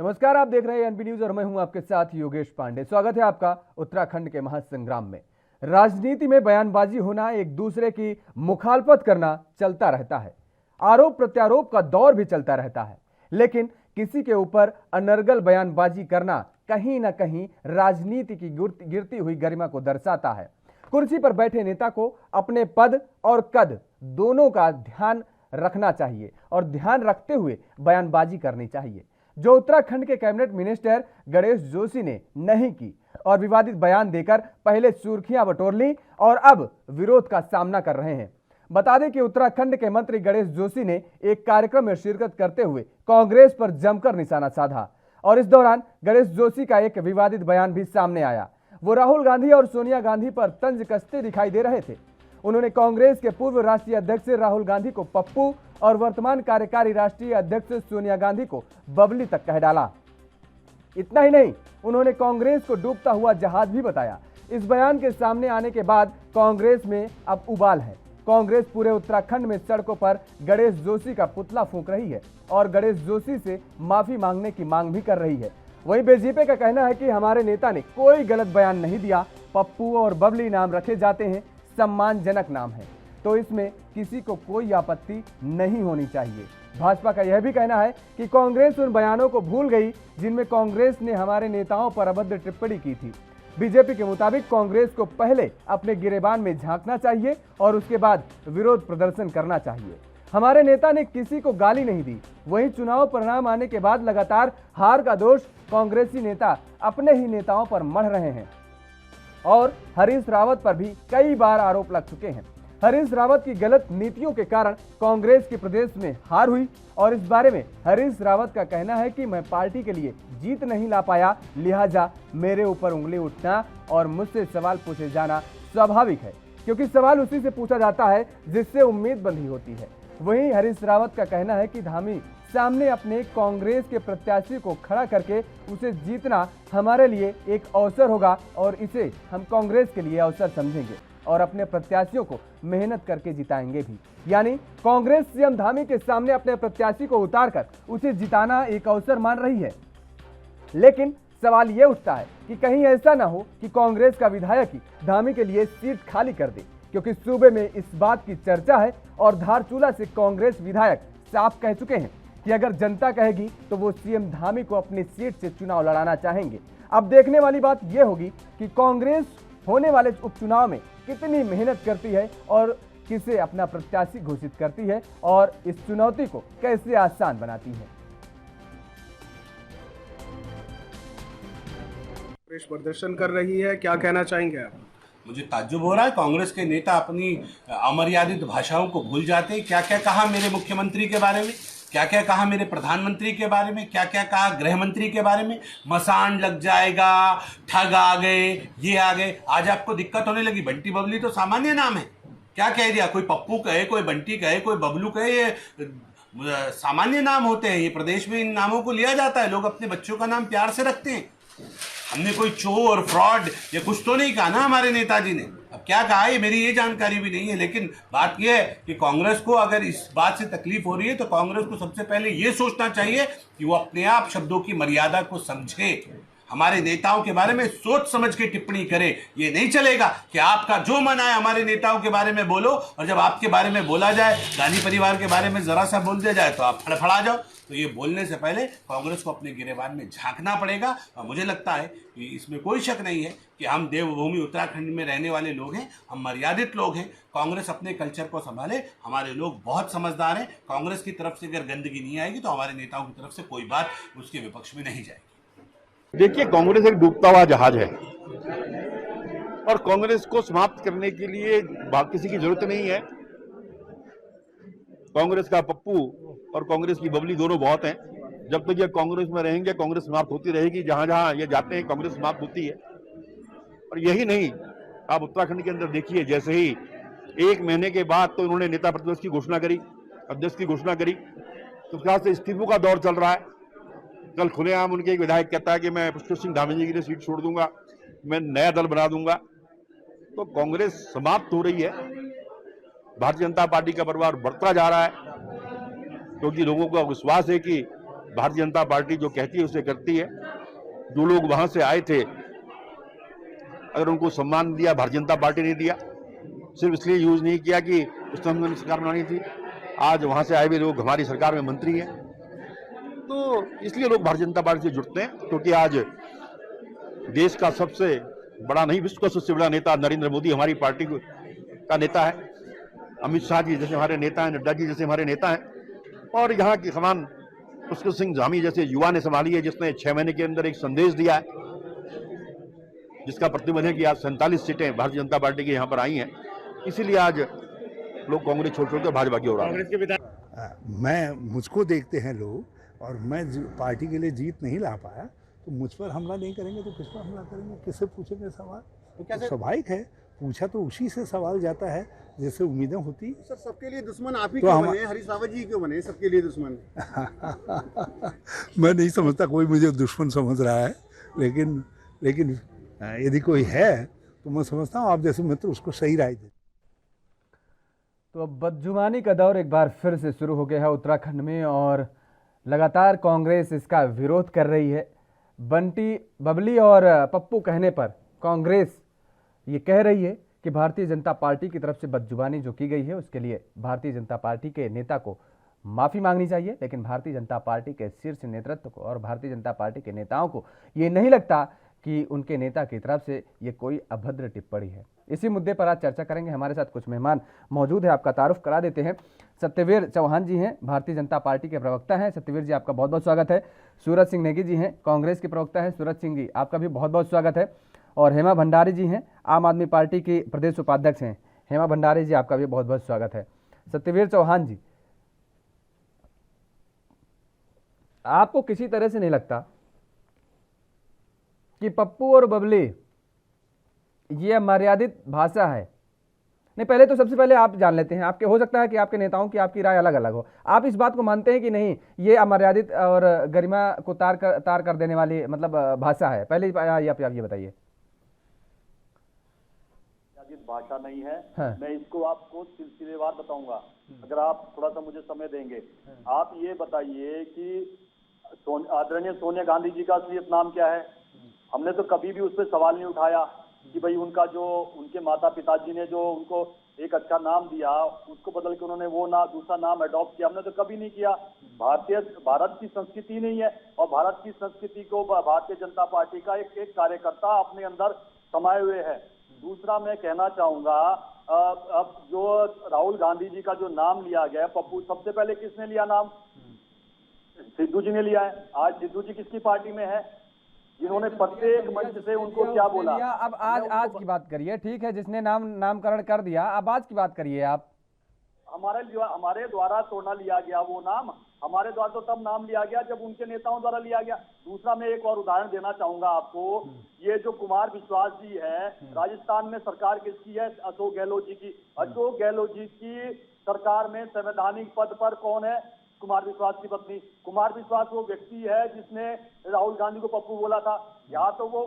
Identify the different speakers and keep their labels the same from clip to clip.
Speaker 1: नमस्कार, आप देख रहे हैं एनपी न्यूज और मैं हूं आपके साथ योगेश पांडे। स्वागत है आपका उत्तराखंड के महासंग्राम में। राजनीति में बयानबाजी होना, एक दूसरे की मुखालफत करना चलता रहता है। आरोप प्रत्यारोप का दौर भी चलता रहता है, लेकिन किसी के ऊपर अनर्गल बयानबाजी करना कहीं ना कहीं राजनीति की गिरती हुई गरिमा को दर्शाता है। कुर्सी पर बैठे नेता को अपने पद और कद दोनों का ध्यान रखना चाहिए और ध्यान रखते हुए बयानबाजी करनी चाहिए, जो उत्तराखंड के कैबिनेट मिनिस्टर गणेश जोशी ने नहीं की और विवादित बयान देकर पहले सुर्खियां बटोर ली और अब विरोध का सामना कर रहे हैं। बता दें कि उत्तराखंड के मंत्री गणेश जोशी ने एक कार्यक्रम में शिरकत करते हुए कांग्रेस पर जमकर निशाना साधा और इस दौरान गणेश जोशी का एक विवादित बयान भी सामने आया। वो राहुल गांधी और सोनिया गांधी पर तंज कसते दिखाई दे रहे थे। उन्होंने कांग्रेस के पूर्व राष्ट्रीय अध्यक्ष राहुल गांधी को पप्पू और वर्तमान कार्यकारी राष्ट्रीय अध्यक्ष सोनिया गांधी को बबली तक कह डाला। इतना ही नहीं, उन्होंने कांग्रेस को डूबता हुआ जहाज भी बताया। इस बयान के सामने आने के बाद कांग्रेस में अब उबाल है। कांग्रेस पूरे उत्तराखंड में सड़कों पर गणेश जोशी का पुतला फूंक रही है और गणेश जोशी से माफी मांगने की मांग भी कर रही है। वहीं बीजेपी का कहना है कि हमारे नेता ने कोई गलत बयान नहीं दिया, पप्पू और बबली नाम रखे जाते हैं, सम्मानजनक नाम है, तो इसमें किसी को कोई आपत्ति नहीं होनी चाहिए। भाजपा का यह भी कहना है कि कांग्रेस उन बयानों को भूल गई जिनमें कांग्रेस ने हमारे नेताओं पर अभद्र टिप्पणी की थी। बीजेपी के मुताबिक कांग्रेस को पहले अपने गिरेबान में झांकना चाहिए और उसके बाद विरोध प्रदर्शन करना चाहिए। हमारे नेता ने किसी को गाली नहीं दी। वहीं चुनाव परिणाम आने के बाद लगातार हार का दोष कांग्रेसी नेता अपने ही नेताओं पर मढ़ रहे हैं और हरीश रावत पर भी कई बार आरोप लग चुके हैं। हरीश रावत की गलत नीतियों के कारण कांग्रेस के प्रदेश में हार हुई और इस बारे में हरीश रावत का कहना है कि मैं पार्टी के लिए जीत नहीं ला पाया, लिहाजा मेरे ऊपर उंगली उठना और मुझसे सवाल पूछे जाना स्वाभाविक है, क्योंकि सवाल उसी से पूछा जाता है जिससे उम्मीद बंधी होती है। वहीं हरीश रावत का कहना है कि धामी सामने अपने कांग्रेस के प्रत्याशी को खड़ा करके उसे जीतना हमारे लिए एक अवसर होगा और इसे हम कांग्रेस के लिए अवसर समझेंगे और अपने प्रत्याशियों को मेहनत करके जिताएंगे भी। यानी कांग्रेस सीएम धामी के सामने अपने प्रत्याशी को उतारकर उसे जिताना एक अवसर मान रही है। लेकिन सवाल यह उठता है कि कहीं ऐसा ना हो कि कांग्रेस का विधायक ही धामी के लिए सीट खाली कर दे, क्योंकि सूबे में इस बात की चर्चा है और धारचूला से कांग्रेस विधायक साफ कह चुके हैं कि अगर जनता कहेगी तो वो सीएम धामी को अपनी सीट से चुनाव लड़ाना चाहेंगे। अब देखने वाली बात यह होगी कि कांग्रेस होने वाले उपचुनाव में कितनी मेहनत करती है और किसे अपना प्रत्याशी घोषित करती है और इस चुनौती को कैसे आसान बनाती है।
Speaker 2: प्रदर्शन कर रही है, क्या कहना चाहेंगे आप?
Speaker 3: मुझे ताज्जुब हो रहा है, कांग्रेस के नेता अपनी अमर्यादित भाषाओं को भूल जाते हैं। क्या क्या कहा मेरे मुख्यमंत्री के बारे में, क्या क्या कहा मेरे प्रधानमंत्री के बारे में, क्या क्या कहा गृह मंत्री के बारे में। मसान लग जाएगा, ठग आ गए, ये आ गए। आज आपको दिक्कत होने लगी। बंटी बबली तो सामान्य नाम है, क्या कह दिया? कोई पप्पू कहे, कोई बंटी कहे, कोई बबलू कहे, ये सामान्य नाम होते हैं। ये प्रदेश में इन नामों को लिया जाता है। लोग अपने बच्चों का नाम प्यार से रखते हैं। हमने कोई चोर, फ्रॉड ये कुछ तो नहीं कहा ना हमारे नेताजी ने। अब क्या कहा है मेरी ये जानकारी भी नहीं है, लेकिन बात यह है कि कांग्रेस को अगर इस बात से तकलीफ हो रही है तो कांग्रेस को सबसे पहले ये सोचना चाहिए कि वो अपने आप शब्दों की मर्यादा को समझे, हमारे नेताओं के बारे में सोच समझ के टिप्पणी करे। ये नहीं चलेगा कि आपका जो मन आए हमारे नेताओं के बारे में बोलो और जब आपके बारे में बोला जाए, गांधी परिवार के बारे में जरा सा बोल दिया जाए तो आप फड़फड़ा जाओ। तो ये बोलने से पहले कांग्रेस को अपने गिरेबान में झांकना पड़ेगा। और मुझे लगता है कि इसमें कोई शक नहीं है कि हम देवभूमि उत्तराखंड में रहने वाले लोग हैं, हम मर्यादित लोग हैं। कांग्रेस अपने कल्चर को संभाले, हमारे लोग बहुत समझदार हैं। कांग्रेस की तरफ से अगर गंदगी नहीं आएगी तो हमारे नेताओं की तरफ से कोई बात उसके विपक्ष में नहीं जाएगी।
Speaker 4: देखिए, कांग्रेस एक डूबता हुआ जहाज है और कांग्रेस को समाप्त करने के लिए किसी की जरूरत नहीं है। कांग्रेस का पप्पू और कांग्रेस की बबली दोनों बहुत हैं। जब तक ये कांग्रेस में रहेंगे कांग्रेस समाप्त होती रहेगी। जहां जहां ये जाते हैं कांग्रेस समाप्त होती है। और यही नहीं, आप उत्तराखंड के अंदर देखिए, जैसे ही 1 महीने के बाद तो उन्होंने नेता प्रतिपक्ष की घोषणा करी, अध्यक्ष की घोषणा करी, तो उसके बाद से इस्तीफों का दौर चल रहा है। कल खुलेआम उनके एक विधायक कहता है कि मैं पुष्कर सिंह धामी जी के लिए सीट छोड़ दूंगा, मैं नया दल बना दूंगा। तो कांग्रेस समाप्त हो रही है। भारतीय जनता पार्टी का परिवार बढ़ता जा रहा है, क्योंकि लोगों का विश्वास है कि भारतीय जनता पार्टी जो कहती है उसे करती है। जो लोग वहां से आए थे, अगर उनको सम्मान दिया, भारतीय जनता पार्टी ने दिया, सिर्फ इसलिए यूज नहीं किया कि उस समय उन्होंने सरकार बनानी थी। आज वहां से आए हुए लोग हमारी सरकार में मंत्री हैं, तो इसलिए लोग भारतीय जनता पार्टी से जुड़ते हैं, क्योंकि आज देश का सबसे बड़ा नहीं, विश्व का सबसे बड़ा नेता नरेंद्र मोदी हमारी पार्टी का नेता है। अमित शाह जी जैसे हमारे नेता हैं, नड्डा जी जैसे हमारे नेता हैं, और यहाँ की समान पुष्कर सिंह धामी जैसे युवा ने संभाली है, जिसने 6 महीने के अंदर एक संदेश दिया है, जिसका प्रतिबंध है कि आज 47 सीटें भारतीय जनता पार्टी की यहाँ पर आई हैं। इसीलिए आज लोग कांग्रेस छोड़कर भाजपा की ओर आ रहे हैं।
Speaker 5: मुझको देखते हैं लोग, और मैं पार्टी के लिए जीत नहीं ला पाया, तो मुझ पर हमला नहीं करेंगे तो किस पर हमला करेंगे, किससे पूछेंगे सवाल? तो स्वाभाविक है, पूछा तो उसी से सवाल जाता है जैसे उम्मीदें होती।
Speaker 6: सर, सबके लिए दुश्मन आप ही
Speaker 5: तो
Speaker 6: क्यों बने? हरीश रावत जी क्यों बने सबके लिए दुश्मन?
Speaker 5: मैं नहीं समझता कोई मुझे दुश्मन समझ रहा है, लेकिन यदि कोई है तो मैं समझता हूँ आप जैसे मित्र उसको सही राय दे।
Speaker 1: तो अब बदजुबानी का दौर एक बार फिर से शुरू हो गया है उत्तराखंड में, और लगातार कांग्रेस इसका विरोध कर रही है। बंटी, बबली और पप्पू कहने पर कांग्रेस ये कह रही है कि भारतीय जनता पार्टी की तरफ से बदजुबानी जो की गई है उसके लिए भारतीय जनता पार्टी के नेता को माफ़ी मांगनी चाहिए, लेकिन भारतीय जनता पार्टी के शीर्ष नेतृत्व को और भारतीय जनता पार्टी के नेताओं को ये नहीं लगता कि उनके नेता की तरफ से ये कोई अभद्र टिप्पणी है। इसी मुद्दे पर आज चर्चा करेंगे। हमारे साथ कुछ मेहमान मौजूद है, आपका तारुफ करा देते हैं। सत्यवीर चौहान जी हैं, भारतीय जनता पार्टी के प्रवक्ता हैं। सत्यवीर जी, आपका बहुत बहुत स्वागत है। सूरज सिंह नेगी जी हैं, कांग्रेस के प्रवक्ता हैं। सूरज सिंह जी, आपका भी बहुत बहुत स्वागत है। और हेमा भंडारी जी हैं, आम आदमी पार्टी की प्रदेश उपाध्यक्ष हैं। हेमा भंडारी जी, आपका भी बहुत बहुत स्वागत है। सत्यवीर चौहान जी, आपको किसी तरह से नहीं लगता कि पप्पू और बबली ये अमर्यादित भाषा है? नहीं, पहले तो सबसे पहले आप जान लेते हैं, आपके हो सकता है कि आपके नेताओं की आपकी राय अलग अलग हो, आप इस बात को मानते हैं कि नहीं ये अमर्यादित और गरिमा को तार कर देने वाली मतलब भाषा है? पहले आप ये बताइए।
Speaker 7: भाषा नहीं है।
Speaker 1: हाँ।
Speaker 7: मैं इसको आपको सिलसिलेवार बताऊंगा, अगर आप थोड़ा सा मुझे समय देंगे। आप ये बताइए कि आदरणीय सोनिया गांधी जी का असलियत नाम क्या है? हमने तो कभी भी उस पर सवाल नहीं उठाया कि भाई उनका जो उनके माता पिताजी ने जो उनको एक अच्छा नाम दिया उसको बदल के उन्होंने वो दूसरा नाम अडॉप्ट किया, हमने तो कभी नहीं किया। भारत की संस्कृति नहीं है, और भारत की संस्कृति को भारतीय जनता पार्टी का एक कार्यकर्ता अपने अंदर समाये हुए है। दूसरा मैं कहना चाहूंगा, अब जो राहुल गांधी जी का जो नाम लिया गया पप्पू, सबसे पहले किसने लिया नाम? सिद्धू जी ने लिया है। आज सिद्धू जी किसकी पार्टी में है, जिन्होंने प्रत्येक मंच से उनको क्या बोला?
Speaker 1: अब आज की बात करिए, ठीक है, जिसने नामकरण कर दिया, अब आज की बात करिए आप।
Speaker 7: हमारे द्वारा तोड़ना लिया गया वो नाम, हमारे द्वारा तो तब नाम लिया गया जब उनके नेताओं द्वारा लिया गया। दूसरा मैं एक और उदाहरण देना चाहूंगा आपको, ये जो कुमार विश्वास जी है, राजस्थान में सरकार किसकी है? अशोक गहलोत जी की। अशोक गहलोत जी की सरकार में संवैधानिक पद पर कौन है? कुमार विश्वास की पत्नी। कुमार विश्वास वो व्यक्ति है जिसने राहुल गांधी को पप्पू बोला था, या तो वो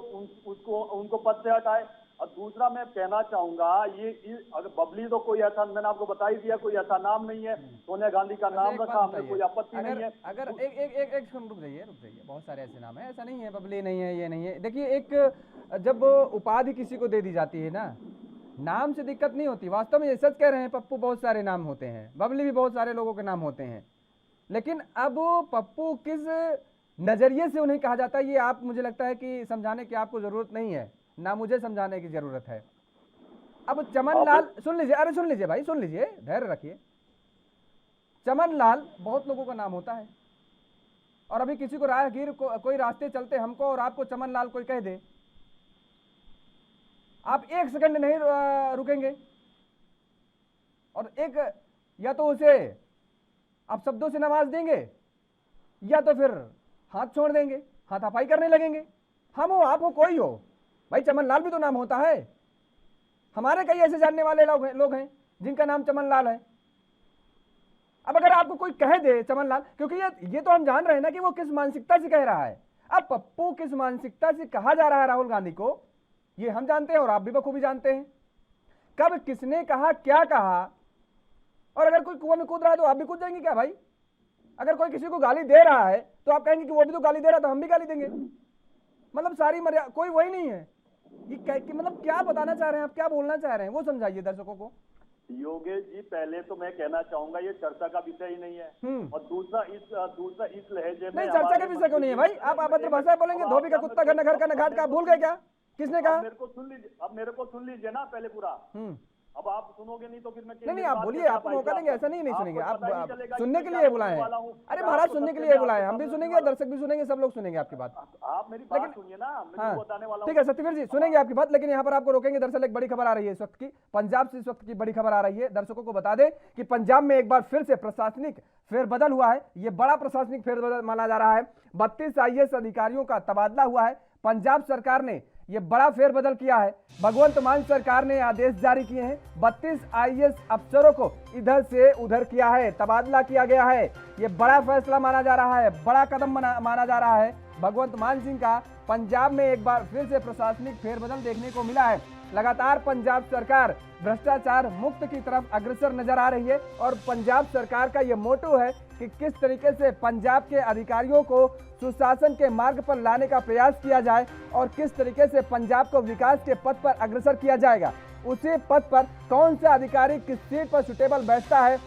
Speaker 7: उनको पद से हटाए। और दूसरा मैं कहना चाहूंगा, ये अगर बबली तो कोई ऐसा, मैंने आपको बता ही दिया, कोई ऐसा नाम नहीं है। सोनिया गांधी का नाम रखा, हमें कोई आपत्ति नहीं है।
Speaker 1: अगर एक रुक जाइए, बहुत सारे ऐसे नाम है, ऐसा नहीं है बबली नहीं है, ये नहीं है। देखिए, एक जब उपाधि किसी को दे दी जाती है ना, नाम से दिक्कत नहीं होती। वास्तव में ये सच कह रहे हैं, पप्पू बहुत सारे नाम होते हैं, बबली भी बहुत सारे लोगों के नाम होते हैं, लेकिन अब पप्पू किस नजरिए से उन्हें कहा जाता है ये आप, मुझे लगता है कि समझाने की आपको जरूरत नहीं है, ना मुझे समझाने की जरूरत है। अब चमन लाल, सुन लीजिए, अरे सुन लीजिए भाई, सुन लीजिए, धैर्य रखिए। चमन लाल बहुत लोगों का नाम होता है, और अभी किसी को राहगीर को कोई रास्ते चलते हमको और आपको चमन लाल कोई कह दे, आप एक सेकंड नहीं रुकेंगे, और एक या तो उसे आप शब्दों से नवाज देंगे, या तो फिर हाथ छोड़ देंगे, हाथापाई करने लगेंगे। हम हो, आप हो, कोई हो, भाई चमन लाल भी तो नाम होता है। हमारे कई ऐसे जानने वाले लोग हैं जिनका नाम चमन लाल है। अब अगर आपको कोई कह दे चमन लाल, क्योंकि ये तो हम जान रहे हैं ना कि वो किस मानसिकता से कह रहा है। अब पप्पू किस मानसिकता से कहा जा रहा है राहुल गांधी को, ये हम जानते हैं और आप भी बखूबी जानते हैं। कब किसने कहा, क्या कहा, और अगर कोई कुआं में कूद रहा है तो आप भी कूद जाएंगे क्या भाई? अगर कोई किसी को गाली दे रहा है तो आप कहेंगे कि वो भी तो गाली दे रहा था, हम भी गाली देंगे। मतलब सारी मर्यादा, कोई वही नहीं है। कि मतलब क्या बताना चाह रहे हैं आप, क्या बोलना चाह रहे हैं, वो समझाइए दर्शकों को।
Speaker 7: योगेश जी, पहले तो मैं कहना चाहूंगा ये चर्चा का विषय ही नहीं है, और दूसरा इस लहजे में
Speaker 1: नहीं, चर्चा का विषय क्यों नहीं है भाई? आप अभद्र भाषा बोलेंगे, धोबी का कुत्ता घर घर का न घाट का, भूल गए क्या? किसने कहा?
Speaker 7: मेरे को सुन लीजिए ना पहले पूरा। अब आप सुनोगे नहीं तो फिर मैं
Speaker 1: नहीं, आप बोलिए, आपको मौका देंगे, ऐसा नहीं सुनेंगे आप सुनने के लिए बुलाए हैं। अरे महाराज, सुनने के लिए बुलाए हैं, हम भी सुनेंगे, दर्शक भी सुनेंगे, सब लोग सुनेंगे आपकी बात।
Speaker 7: आप मेरी बात सुनिए ना, मैं बताने वाला हूं।
Speaker 1: ठीक है सत्यवीर जी, सुनेंगे आपकी बात, लेकिन यहाँ पर आपको रोकेंगे। दरअसल एक बड़ी खबर आ रही है इस वक्त की, पंजाब से इस वक्त की बड़ी खबर आ रही है। दर्शकों को बता दें कि पंजाब में एक बार फिर से प्रशासनिक फेरबदल हुआ है। ये बड़ा प्रशासनिक फेरबदल माना जा रहा है। 32 IAS अधिकारियों का तबादला हुआ है। पंजाब सरकार ने ये बड़ा फेरबदल किया है। भगवंत मान सरकार ने आदेश जारी किए हैं। 32 IAS अफसरों को इधर से उधर किया है, तबादला किया गया है। ये बड़ा फैसला माना जा रहा है, बड़ा कदम माना जा रहा है भगवंत मान सिंह का। पंजाब में एक बार फिर से प्रशासनिक फेरबदल देखने को मिला है। लगातार पंजाब सरकार भ्रष्टाचार मुक्त की तरफ अग्रसर नजर आ रही है, और पंजाब सरकार का ये मोटो है कि किस तरीके से पंजाब के अधिकारियों को सुशासन के मार्ग पर लाने का प्रयास किया जाए और किस तरीके से पंजाब को विकास के पथ पर अग्रसर किया जाएगा। उसी पथ पर कौन सा अधिकारी किस सीट पर सुटेबल बैठता है,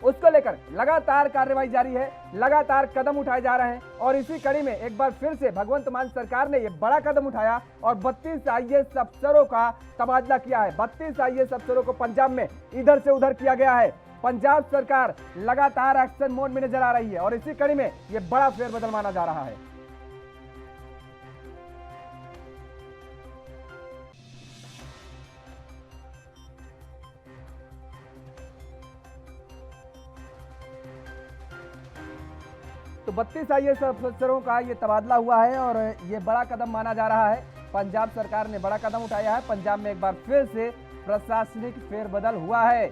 Speaker 1: उसको लेकर लगातार कार्रवाई जारी है, लगातार कदम उठाए जा रहे हैं। और इसी कड़ी में एक बार फिर से भगवंत मान सरकार ने यह बड़ा कदम उठाया और 32 IAS अफसरों का तबादला किया है। 32 IAS अफसरों को पंजाब में इधर से उधर किया गया है। पंजाब सरकार लगातार एक्शन मोड में नजर आ रही है, और इसी कड़ी में यह बड़ा फेरबदल माना जा रहा है। तो 32 IAS अफसरों का ये तबादला हुआ है, और ये बड़ा कदम माना जा रहा है। पंजाब सरकार ने बड़ा कदम उठाया है। पंजाब में एक बार फिर से प्रशासनिक फेरबदल हुआ है।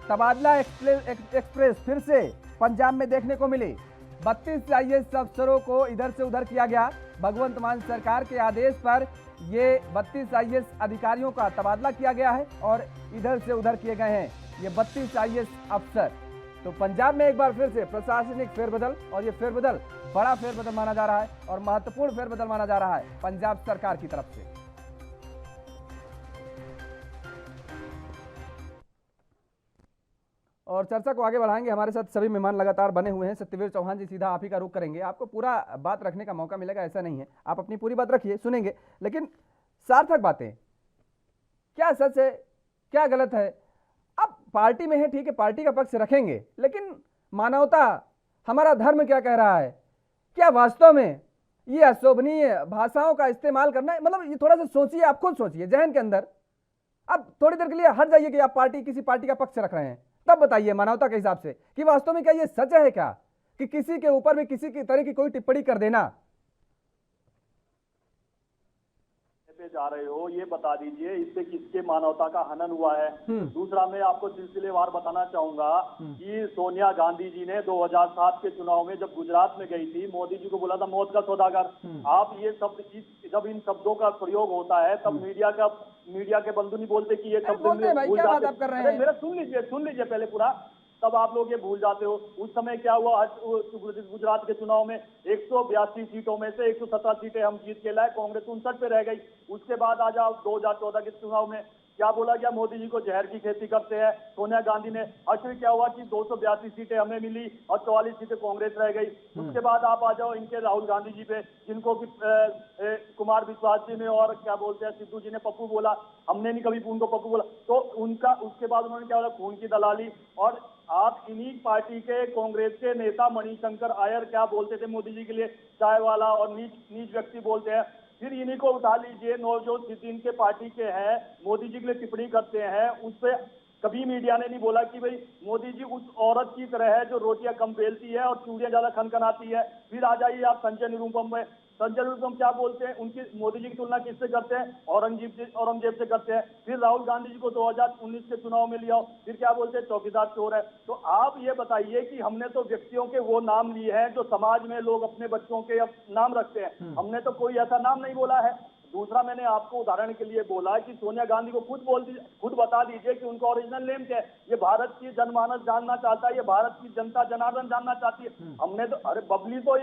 Speaker 1: तबादला एक्सप्रेस फिर से पंजाब में देखने को मिली। 32 IAS अफसरों को इधर से उधर किया गया। भगवंत मान सरकार के आदेश पर ये 32 IAS अधिकारियों का तबादला किया गया है और इधर से उधर किए गए हैं ये 32 IAS अफसर। तो पंजाब में एक बार फिर से प्रशासनिक फेरबदल, और ये फेरबदल बड़ा फेरबदल माना जा रहा है और महत्वपूर्ण फेरबदल माना जा रहा है पंजाब सरकार की तरफ से। और चर्चा को आगे बढ़ाएंगे। हमारे साथ सभी मेहमान लगातार बने हुए हैं। सत्यवीर चौहान जी, सीधा आप ही का रुख करेंगे। आपको पूरा बात रखने का मौका मिलेगा, ऐसा नहीं है, आप अपनी पूरी बात रखिए, सुनेंगे, लेकिन सार्थक बातें, क्या सच है क्या गलत है। अब पार्टी में है, ठीक है, पार्टी का पक्ष रखेंगे, लेकिन मानवता, हमारा धर्म क्या कह रहा है, क्या वास्तव में ये अशोभनीय भाषाओं का इस्तेमाल करना है? मतलब ये थोड़ा सा सोचिए, आप खुद सोचिए जहन के अंदर। अब थोड़ी देर के लिए हट जाइए कि आप किसी पार्टी का पक्ष रख रहे हैं, तब बताइए मानवता के हिसाब से कि वास्तव में क्या ये सच है क्या, कि किसी के ऊपर भी किसी की तरह की कोई टिप्पणी कर देना।
Speaker 7: पे जा रहे हो ये बता दीजिए, इससे किसके मानवता का हनन हुआ है। दूसरा, मैं आपको सिलसिलेवार बताना चाहूंगा कि सोनिया गांधी जी ने 2007 के चुनाव में जब गुजरात में गई थी, मोदी जी को बोला था मौत का सौदागर। आप ये शब्द, जब इन शब्दों का प्रयोग होता है तब मीडिया के बंधु नहीं बोलते कि ये शब्द भूल जाते। मेरा सुन लीजिए पहले पूरा, तब आप लोग ये भूल जाते हो। उस समय क्या हुआ, गुजरात के चुनाव में 182 सीटों में से 117 सीटें हम जीत के लाए, कांग्रेस 59 पे रह गई। उसके बाद आज आप 2014 के चुनाव में क्या बोला गया, मोदी जी को जहर की खेती करते हैं सोनिया गांधी ने। अश्विन क्या हुआ कि 282 सीटें हमें मिली और 44 सीटें कांग्रेस रह गई। उसके बाद आप आ जाओ इनके राहुल गांधी जी पे, जिनको कि कुमार विश्वास जी ने और क्या बोलते हैं सिद्धू जी ने पप्पू बोला, हमने नहीं कभी उनको पप्पू बोला। तो उनका उसके बाद उन्होंने क्या बोला, खून की दलाली। और आप इन्हीं पार्टी के कांग्रेस के नेता मणिशंकर आयर क्या बोलते थे मोदी जी के लिए, चाय वाला और नीच व्यक्ति बोलते हैं। फिर इन्हीं को उठा लीजिए, नवजोत सिद्ध इनके पार्टी के हैं, मोदी जी के लिए टिप्पणी करते हैं। उस पर कभी मीडिया ने नहीं बोला कि भाई मोदी जी उस औरत की तरह है जो रोटियां कम बेलती है और चूड़ियां ज्यादा खनखनाती है। फिर आ जाइए आप संजय निरुपम में, संजय निरुपम क्या बोलते हैं, उनकी मोदी जी की तुलना किससे करते हैं, औरंगजेब से करते हैं। फिर राहुल गांधी जी को 2019 के चुनाव में लिया, फिर क्या बोलते हैं, चौकीदार चोर है। तो आप ये बताइए कि हमने तो व्यक्तियों के वो नाम लिए हैं जो समाज में लोग अपने बच्चों के नाम रखते हैं, हमने तो कोई ऐसा नाम नहीं बोला है। दूसरा, मैंने आपको उदाहरण के लिए बोला कि सोनिया गांधी को खुद बता दीजिए कि उनका ओरिजिनल नेम क्या है। ये भारत की जनमानस जानना चाहता है, ये भारत की जनता जनार्दन जानना चाहती है। हमने तो, अरे बबली तो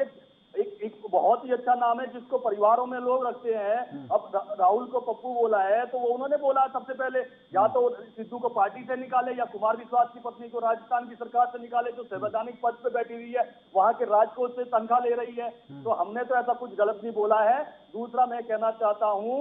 Speaker 7: एक बहुत ही अच्छा नाम है जिसको परिवारों में लोग रखते हैं। अब राहुल को पप्पू बोला है तो वो उन्होंने बोला सबसे पहले, या तो सिद्धू को पार्टी से निकाले या कुमार विश्वास की पत्नी को राजस्थान की सरकार से निकाले, जो संवैधानिक पद पे बैठी हुई है, वहां के राजकोष से तनख्वाह ले रही है। तो हमने तो ऐसा कुछ गलत नहीं बोला है। दूसरा, मैं कहना चाहता हूं,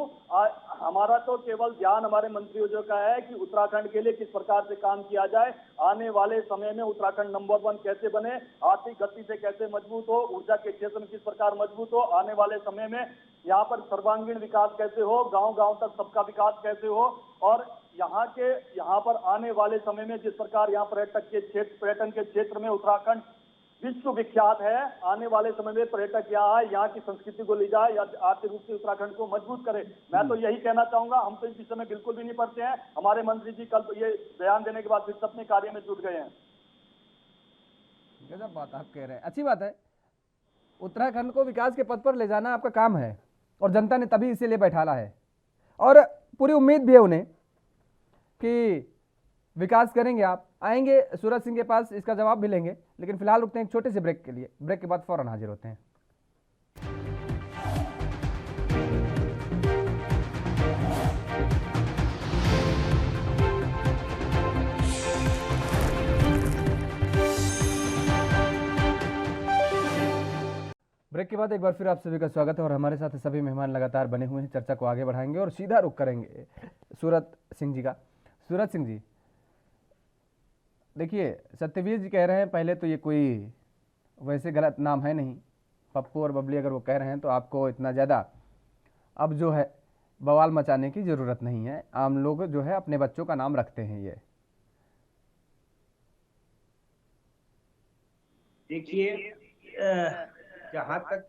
Speaker 7: हमारा तो केवल ध्यान हमारे मंत्रियों का है कि उत्तराखंड के लिए किस प्रकार से काम किया जाए। आने वाले समय में उत्तराखंड नंबर 1 कैसे बने, आर्थिक गति से कैसे मजबूत हो, ऊर्जा के क्षेत्र में किस प्रकार मजबूत हो, आने वाले समय में यहाँ पर सर्वांगीण विकास कैसे हो, गांव-गांव तक सबका विकास कैसे हो, और यहाँ पर आने वाले समय में जिस प्रकार यहाँ पर्यटन के क्षेत्र में उत्तराखंड विश्व विख्यात है, आने वाले समय में पर्यटक यहाँ आए, यहाँ की संस्कृति को ले जाए या आर्थिक रूप से उत्तराखंड को मजबूत करे। मैं तो यही कहना चाहूंगा। हम तो इस विषय में बिल्कुल भी नहीं पढ़ते हैं। हमारे मंत्री जी कल ये बयान देने के बाद फिर से अपने कार्य में जुट गए हैं।
Speaker 1: गजब बात आप कह रहे हैं, अच्छी बात है। उत्तराखंड को विकास के पथ पर ले जाना आपका काम है और जनता ने तभी इसीलिए बैठाला है, और पूरी उम्मीद भी है उन्हें कि विकास करेंगे। आप आएंगे सूरज सिंह के पास, इसका जवाब भी लेंगे, लेकिन फिलहाल रुकते हैं एक छोटे से ब्रेक के लिए। ब्रेक के बाद फौरन हाजिर होते हैं। ब्रेक के बाद एक बार फिर आप सभी का स्वागत है और हमारे साथ सभी मेहमान लगातार बने हुए हैं। चर्चा को आगे बढ़ाएंगे और सीधा रुख करेंगे सूरज सिंह जी का। सूरज सिंह जी, देखिए, सत्यवीर जी कह रहे हैं, पहले तो ये कोई वैसे गलत नाम है नहीं। पप्पू और बबली अगर वो कह रहे हैं तो आपको इतना ज़्यादा अब जो है बवाल मचाने की ज़रूरत नहीं है। आम लोग जो है अपने बच्चों का नाम रखते हैं। ये
Speaker 8: देखिए, जहाँ तक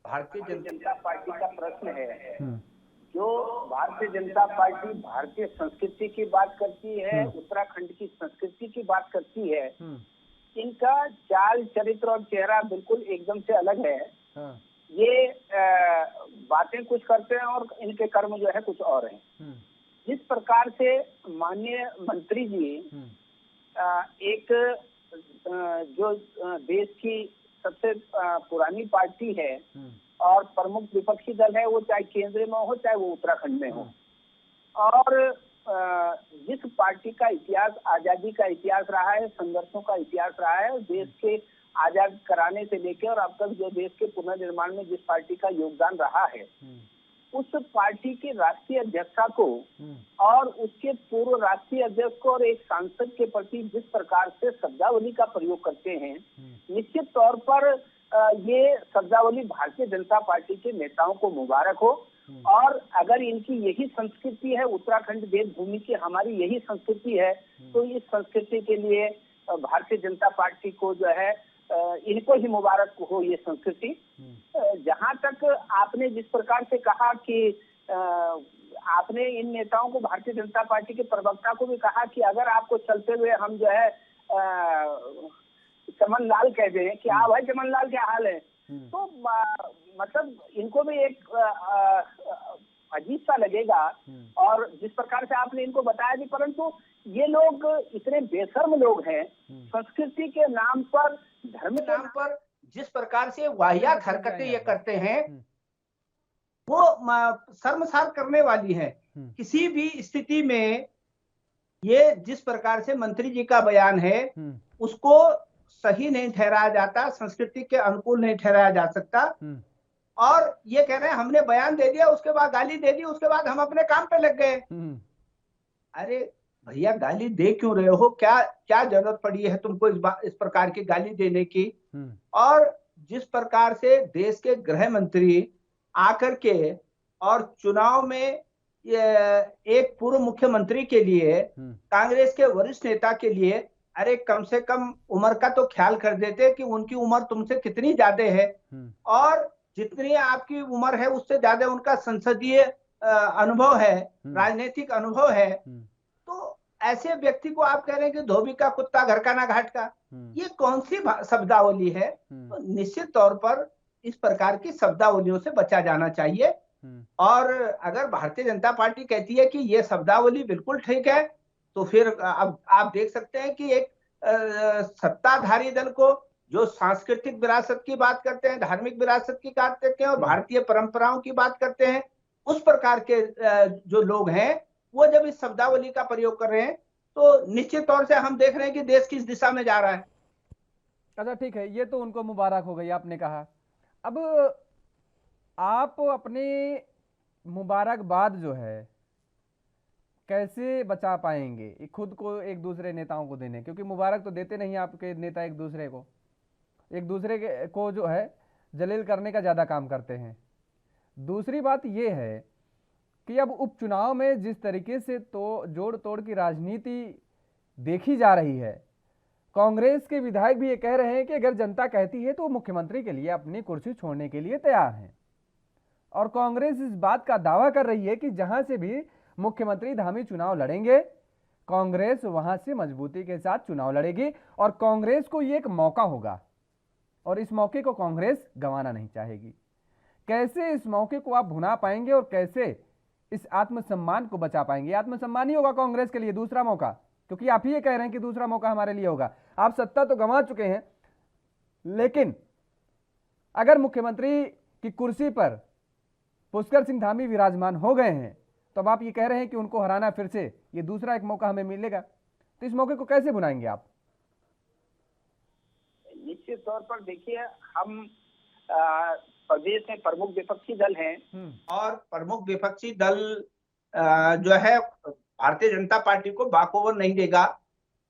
Speaker 8: भारतीय जनता पार्टी का प्रश्न है, जो भारतीय जनता पार्टी भारतीय संस्कृति की बात करती है, उत्तराखंड की संस्कृति की बात करती है, इनका चाल चरित्र और चेहरा बिल्कुल एकदम से अलग है। ये बातें कुछ करते हैं और इनके कर्म जो है कुछ और हैं। जिस प्रकार से माननीय मंत्री जी एक जो देश की सबसे पुरानी पार्टी है और प्रमुख विपक्षी दल है, वो चाहे केंद्र में हो चाहे वो उत्तराखंड में हो, और जिस पार्टी का इतिहास आजादी का इतिहास रहा है, संघर्षों का इतिहास रहा है, देश के आजाद कराने से लेकर और अब तक जो देश के पुनर्निर्माण में जिस पार्टी का योगदान रहा है, उस पार्टी के राष्ट्रीय अध्यक्षा को और उसके पूर्व राष्ट्रीय अध्यक्ष को और एक सांसद के प्रति जिस प्रकार से शब्दावली का प्रयोग करते हैं, निश्चित तौर पर ये शब्दावली भारतीय जनता पार्टी के नेताओं को मुबारक हो। और अगर इनकी यही संस्कृति है, उत्तराखंड देवभूमि की हमारी यही संस्कृति है, तो इस संस्कृति के लिए भारतीय जनता पार्टी को जो है इनको ही मुबारक हो ये संस्कृति। जहां तक आपने जिस प्रकार से कहा कि आपने इन नेताओं को, भारतीय जनता पार्टी के प्रवक्ता को भी कहा कि अगर आपको चलते हुए हम जो है चमन लाल कह दें कि हाँ भाई चमन लाल क्या हाल है, तो मतलब इनको भी एक अजीब सा लगेगा। और जिस प्रकार से आपने इनको बताया भी, परंतु ये लोग इतने बेशर्म लोग हैं, संस्कृति के नाम पर, धर्म के नाम पर जिस प्रकार से वाहियात हरकतें ये करते हैं, वो शर्मसार करने वाली है। किसी भी स्थिति में ये जिस प्रकार से मंत्री जी का बयान है, उसको सही नहीं ठहराया जाता, संस्कृति के अनुकूल नहीं ठहराया जा सकता। और ये कह रहे हैं हमने बयान दे दिया, उसके बाद गाली दे दी, उसके बाद हम अपने काम पे लग गए। अरे भैया, गाली दे क्यों रहे हो? क्या जरूरत पड़ी है तुमको इस प्रकार की गाली देने की? और जिस प्रकार से देश के गृह मंत्री आकर के और चुनाव में एक पूर्व मुख्यमंत्री के लिए, कांग्रेस के वरिष्ठ नेता के लिए, अरे कम से कम उम्र का तो ख्याल कर देते कि उनकी उम्र तुमसे कितनी ज्यादा है, और जितनी आपकी उम्र है उससे ज्यादा उनका संसदीय अनुभव है, राजनीतिक अनुभव है। तो ऐसे व्यक्ति को आप कह रहे हैं कि धोबी का कुत्ता घर का ना घाट का, ये कौन सी शब्दावली है? तो निश्चित तौर पर इस प्रकार की शब्दावलियों से बचा जाना चाहिए। और अगर भारतीय जनता पार्टी कहती है कि ये शब्दावली बिल्कुल ठीक है, तो फिर अब आप देख सकते हैं कि एक सत्ताधारी दल को जो सांस्कृतिक विरासत की बात करते हैं, धार्मिक विरासत की बात करते हैं और भारतीय परंपराओं की बात करते हैं, उस प्रकार के जो लोग हैं वो जब इस शब्दावली का प्रयोग कर रहे हैं तो निश्चित तौर से हम देख रहे हैं कि देश किस दिशा में जा रहा है।
Speaker 1: अच्छा ठीक है, ये तो उनको मुबारक हो गई आपने कहा। अब आप अपने मुबारकबाद जो है कैसे बचा पाएंगे खुद को एक दूसरे नेताओं को देने, क्योंकि मुबारक तो देते नहीं आपके नेता एक दूसरे को, एक दूसरे को जो है जलील करने का ज़्यादा काम करते हैं। दूसरी बात यह है कि अब उपचुनाव में जिस तरीके से तो जोड़ तोड़ की राजनीति देखी जा रही है, कांग्रेस के विधायक भी ये कह रहे हैं कि अगर जनता कहती है तो वो मुख्यमंत्री के लिए अपनी कुर्सी छोड़ने के लिए तैयार हैं। और कांग्रेस इस बात का दावा कर रही है कि जहां से भी मुख्यमंत्री धामी चुनाव लड़ेंगे, कांग्रेस वहां से मजबूती के साथ चुनाव लड़ेगी और कांग्रेस को ये एक मौका होगा और इस मौके को कांग्रेस गंवाना नहीं चाहेगी। कैसे इस मौके को आप भुना पाएंगे और कैसे इस आत्मसम्मान को बचा पाएंगे? आत्मसम्मान ही होगा कांग्रेस के लिए दूसरा मौका, क्योंकि आप ही ये कह रहे हैं कि दूसरा मौका हमारे लिए होगा। आप सत्ता तो गंवा चुके हैं, लेकिन अगर मुख्यमंत्री की कुर्सी पर पुष्कर सिंह धामी विराजमान हो गए हैं तो अब आप ये कह रहे हैं कि उनको हराना फिर से ये दूसरा एक मौका हमें मिलेगा, तो इस मौके को कैसे भुनाएंगे आप?
Speaker 8: निश्चित तौर पर देखिए, हम प्रदेश में प्रमुख विपक्षी दल हैं और प्रमुख विपक्षी दल जो है भारतीय जनता पार्टी को बाकोवर नहीं देगा,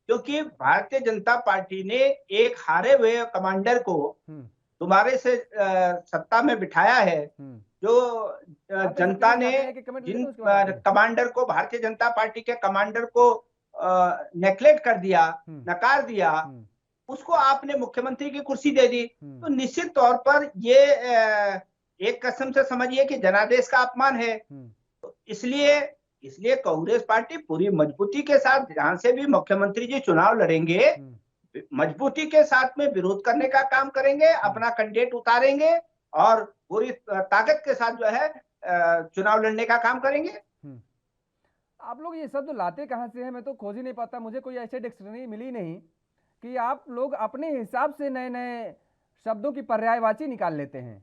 Speaker 8: क्योंकि भारतीय जनता पार्टी ने एक हारे हुए कमांडर को तुम्हारे से सत्ता में बिठाया है। जो जनता ने जिन कमांडर को, भारतीय जनता पार्टी के कमांडर को नेग्लेक्ट कर दिया, नकार दिया, उसको आपने मुख्यमंत्री की कुर्सी दे दी, तो निश्चित तौर पर ये एक कसम से समझिए कि जनादेश का अपमान है। तो इसलिए कांग्रेस पार्टी पूरी मजबूती के साथ जहां से भी मुख्यमंत्री जी चुनाव लड़ेंगे, मजबूती के साथ में विरोध करने का काम करेंगे, अपना कैंडिडेट उतारेंगे और पूरी ताकत के साथ जो है चुनाव लड़ने का काम करेंगे।
Speaker 1: आप लोग ये शब्द लाते कहां से हैं? मैं तो खोज ही नहीं पाता, मुझे कोई ऐसे डिक्शनरी मिली नहीं कि आप लोग अपने हिसाब से नए नए शब्दों की पर्यायवाची निकाल लेते हैं।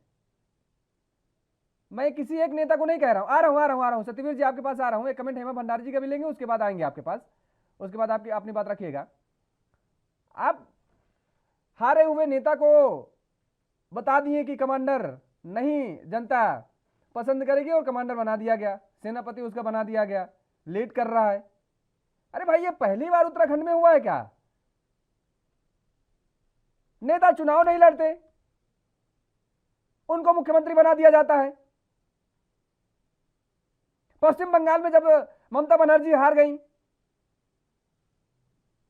Speaker 1: मैं किसी एक नेता को नहीं कह रहा हूं, आ रहा हूं सत्यवीर जी आपके पास आ रहा हूं। एक कमेंट हेमा भंडारी जी का भी लेंगे, उसके बाद आएंगे आपके पास, उसके बाद आपकी अपनी बात रखिएगा। आप हारे हुए नेता को बता दिए कि कमांडर नहीं जनता पसंद करेगी और कमांडर बना दिया गया, सेनापति उसका बना दिया गया, लीड कर रहा है। अरे भाई, ये पहली बार उत्तराखंड में हुआ है क्या? नेता चुनाव नहीं लड़ते, उनको मुख्यमंत्री बना दिया जाता है। पश्चिम बंगाल में जब ममता बनर्जी हार गई,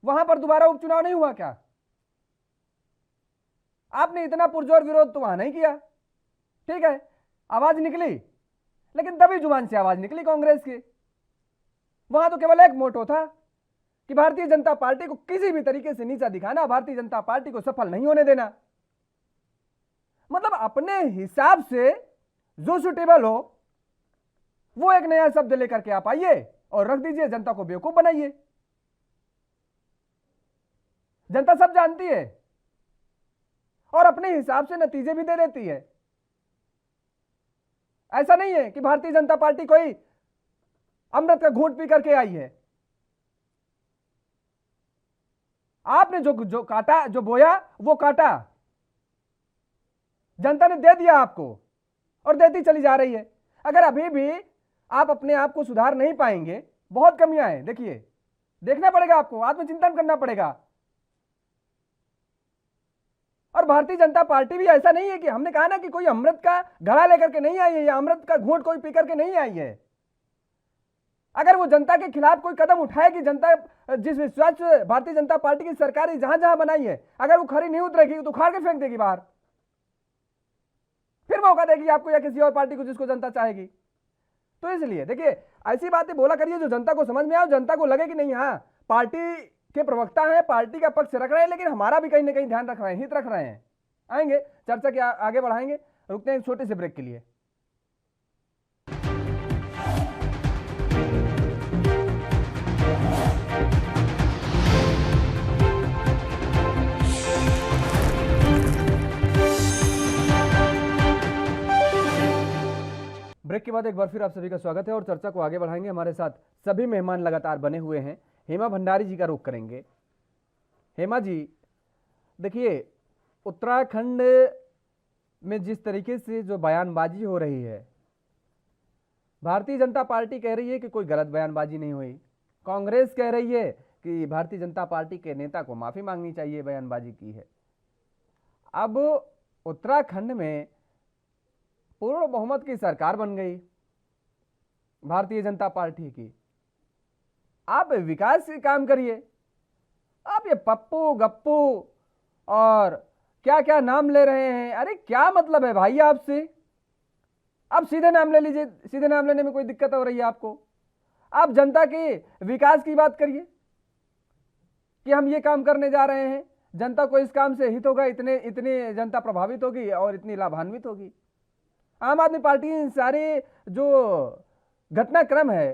Speaker 1: वहां पर दोबारा उपचुनाव नहीं हुआ क्या? आपने इतना पुरजोर विरोध तो वहां नहीं किया, ठीक है, आवाज निकली, लेकिन तभी जुबान से आवाज निकली कांग्रेस की। वहां तो केवल एक मोटो था कि भारतीय जनता पार्टी को किसी भी तरीके से नीचा दिखाना, भारतीय जनता पार्टी को सफल नहीं होने देना। मतलब अपने हिसाब से जो सुटेबल हो वो एक नया शब्द लेकर के आप आइए और रख दीजिए, जनता को बेवकूफ बनाइए। जनता सब जानती है और अपने हिसाब से नतीजे भी दे देती है। ऐसा नहीं है कि भारतीय जनता पार्टी कोई अमृत का घूंट पी करके आई है। आपने जो काटा, जो बोया वो काटा, जनता ने दे दिया आपको और देती चली जा रही है। अगर अभी भी आप अपने आप को सुधार नहीं पाएंगे, बहुत कमियां हैं, देखिए, देखना पड़ेगा आपको, आत्मचिंतन करना पड़ेगा। और भारतीय जनता पार्टी भी ऐसा नहीं है कि हमने कहा ना कि कोई अमृत का घड़ा लेकर के नहीं आई है या अमृत का घूंट कोई पी करके नहीं आई है। अगर वो जनता के खिलाफ कोई कदम उठाएगी, जनता जिस विश्वास से भारतीय जनता पार्टी की सरकार जहां जहां बनाई है, अगर वो खरी नहीं उतरेगी तो उखाड़ के फेंक देगी बाहर, फिर मौका देगी आपको या किसी और पार्टी को जिसको जनता चाहेगी। तो इसलिए देखिए, ऐसी बातें बोला करिए जो जनता को समझ में आए, जनता को लगे कि नहीं, हाँ पार्टी के प्रवक्ता हैं, पार्टी का पक्ष रख रहे हैं, लेकिन हमारा भी कहीं ना कहीं ध्यान रख रहे हैं, हित रख रहे हैं। आएंगे चर्चा के आगे बढ़ाएंगे, रुकते हैं एक छोटे से ब्रेक के लिए। ब्रेक के बाद एक बार फिर आप सभी का स्वागत है और चर्चा को आगे बढ़ाएंगे। हमारे साथ सभी मेहमान लगातार बने हुए हैं। हेमा भंडारी जी का रुख करेंगे। हेमा जी, देखिए, उत्तराखंड में जिस तरीके से जो बयानबाजी हो रही है, भारतीय जनता पार्टी कह रही है कि कोई गलत बयानबाजी नहीं हुई, कांग्रेस कह रही है कि भारतीय जनता पार्टी के नेता को माफी मांगनी चाहिए, बयानबाजी की है। अब उत्तराखंड में पूर्ण बहुमत की सरकार बन गई भारतीय जनता पार्टी की। आप विकास के काम करिए, आप ये पप्पू गप्पू और क्या क्या नाम ले रहे हैं। अरे क्या मतलब है भाई आपसे? आप सीधे नाम ले लीजिए, सीधे नाम लेने में कोई दिक्कत हो रही है आपको? आप जनता के विकास की बात करिए कि हम ये काम करने जा रहे हैं, जनता को इस काम से हित होगा, इतने इतने जनता प्रभावित होगी और इतनी लाभान्वित होगी। आम आदमी पार्टी इन सारे जो घटनाक्रम है,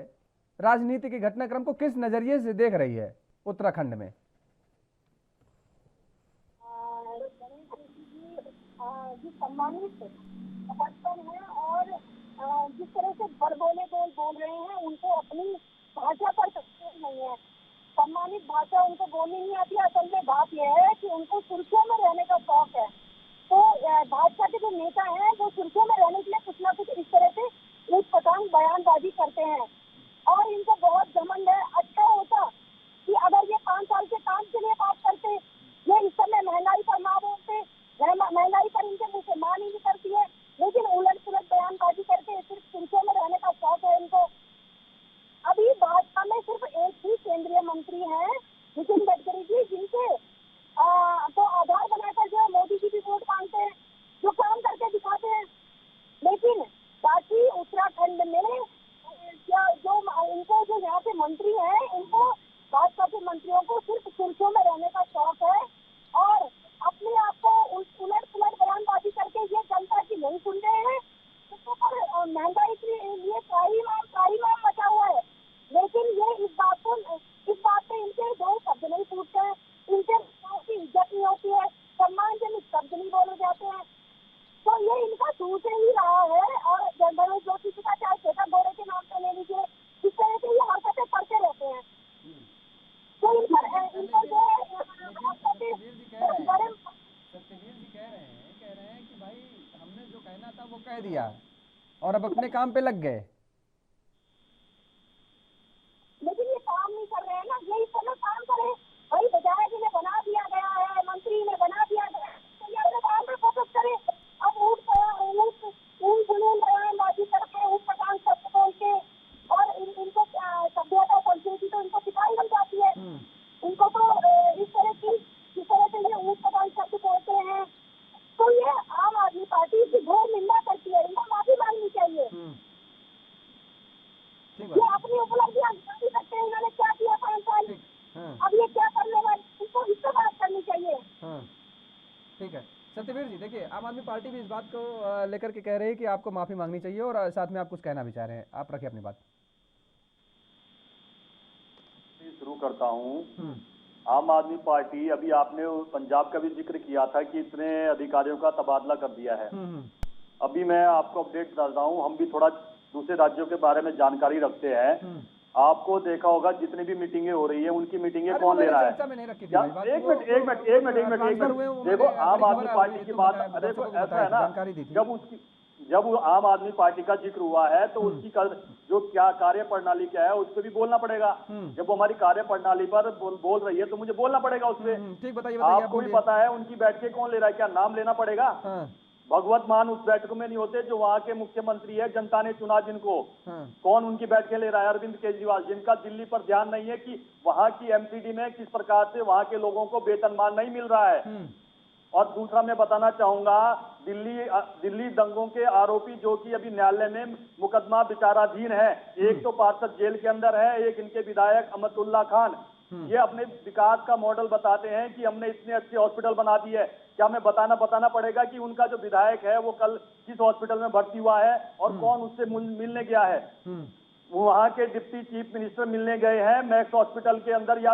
Speaker 1: राजनीति के घटनाक्रम को किस नजरिए से देख रही है उत्तराखंड में?
Speaker 9: जो सम्मानित पर्सन है और जिस तरह से बड़बोले बोल रहे हैं, उनको अपनी भाषा पर कंट्रोल नहीं है। सम्मानित भाषा उनको बोलनी नहीं आती। असल में बात यह है कि उनको सुर्खियों में रहने का शौक है। तो भाजपा के जो नेता हैं वो सुर्खियों में रहने के लिए कुछ ना कुछ इस तरह से ऊटपटांग बयानबाजी करते हैं और इनको बहुत घमंड है। अच्छा होता कि अगर ये 5 साल के काम के लिए बात करते, ये इस समय महंगाई पर ना बोलते, महंगाई पर इनके मुंह से मां नहीं निकलती है, लेकिन उलट पुलट बयानबाजी करके सिर्फ सुर्खियों में रहने का शौक है इनको। अभी भाजपा में सिर्फ एक ही केंद्रीय मंत्री हैं, नितिन गडकरी जी, जिनके तो आधार बनाकर जो मोदी जी भी वोट मांगते हैं, जो काम करके दिखाते हैं। लेकिन बाकी उत्तराखंड में जो इनको जो यहाँ के मंत्री हैं, इनको भाजपा के मंत्रियों को सिर्फ सुर्खियों में रहने का शौक है और अपने आप को उलट पुलट बयानबाजी करके ये जनता की नहीं सुन रहे हैं। पर महंगाई के लिए त्राही माम मचा हुआ है, लेकिन ये इस बात पे इनके दो शब्द नहीं पूछते हैं, इनके की इज्जत नहीं होती है, सम्मानजनक शब्द नहीं बोले जाते हैं। तो ये इनका दूसरे ही रहा है। और जनरल ज्योति का चाहे चेता गौरे के नाम पे ले लीजिए, इस तरह से ये हरकतें करते रहते हैं। तो इन पर जो
Speaker 1: सत्यवीर जी कह रहे हैं कि भाई हमने जो कहना था वो कह दिया और अब अपने काम पे लग गए।
Speaker 9: लेकिन ये काम नहीं कर रहे हैं ना, ये इस तरह काम करें। भाई विधायक ने बना दिया गया है, मंत्री ने बना दिया गया है, तो ये अपने काम पे फोकस करें। अब बयानबाजी करके ऊटपटांग शब्द बोल के और इनको सभ्यता संस्कृति तो इनको सिखाई बन जाती है। इनको तो इस तरह से ये ऊटपटांग शब्द बोलते हैं। तो ये आम आदमी पार्टी की घोर निंदा करती है, इनको माफी मांगनी चाहिए। ये अपनी उपलब्धियां नहीं सकते, इन्होंने क्या किया 5 साल, अब ये क्या करने वाले, इनको इससे बात करनी चाहिए।
Speaker 1: ठीक है सत्यवीर जी, देखिए आम आदमी पार्टी भी इस बात को लेकर के कह रही है कि आपको माफी मांगनी चाहिए और साथ में आप कुछ कहना भी चाह रहे हैं। आप रखिए अपनी बात।
Speaker 7: शुरू करता हूँ। आम आदमी पार्टी, अभी आपने पंजाब का भी जिक्र किया था कि इतने अधिकारियों का तबादला कर दिया है। अभी मैं आपको अपडेट कर रहा हूँ, हम भी थोड़ा दूसरे राज्यों के बारे में जानकारी रखते हैं। आपको देखा होगा जितनी भी मीटिंगें हो रही है, उनकी मीटिंगें कौन ले रहा है? एक मिनट देखो, आम आदमी पार्टी की बात, देखो ऐसा है ना, जब आम आदमी पार्टी का जिक्र हुआ है तो उसकी जो क्या कार्य प्रणाली क्या है उस पर भी बोलना पड़ेगा। जब वो हमारी कार्य प्रणाली पर बोल रही है तो मुझे बोलना पड़ेगा उस पर।
Speaker 1: ठीक, बताइए।
Speaker 7: आपको भी पता है उनकी बैठकें कौन ले रहा है, क्या नाम लेना पड़ेगा? भगवत मान उस बैठक में नहीं होते जो वहाँ के मुख्यमंत्री है, जनता ने चुना जिनको। कौन उनकी बैठकें ले रहा है? अरविंद केजरीवाल, जिनका दिल्ली पर ध्यान नहीं है कि वहाँ की एमसीडी में किस प्रकार से वहाँ के लोगों को वेतनमान नहीं मिल रहा है। और दूसरा मैं बताना चाहूंगा, दिल्ली दंगों के आरोपी जो कि अभी न्यायालय में मुकदमा विचाराधीन है, एक तो पार्षद जेल के अंदर है, एक इनके विधायक अमतुल्ला खान, ये अपने विकास का मॉडल बताते हैं कि हमने इतने अच्छे हॉस्पिटल बना दिए। क्या हमें बताना पड़ेगा कि उनका जो विधायक है वो कल किस हॉस्पिटल में भर्ती हुआ है और कौन उससे मिलने गया है? वहाँ के डिप्टी चीफ मिनिस्टर मिलने गए हैं मैक्स हॉस्पिटल के अंदर, या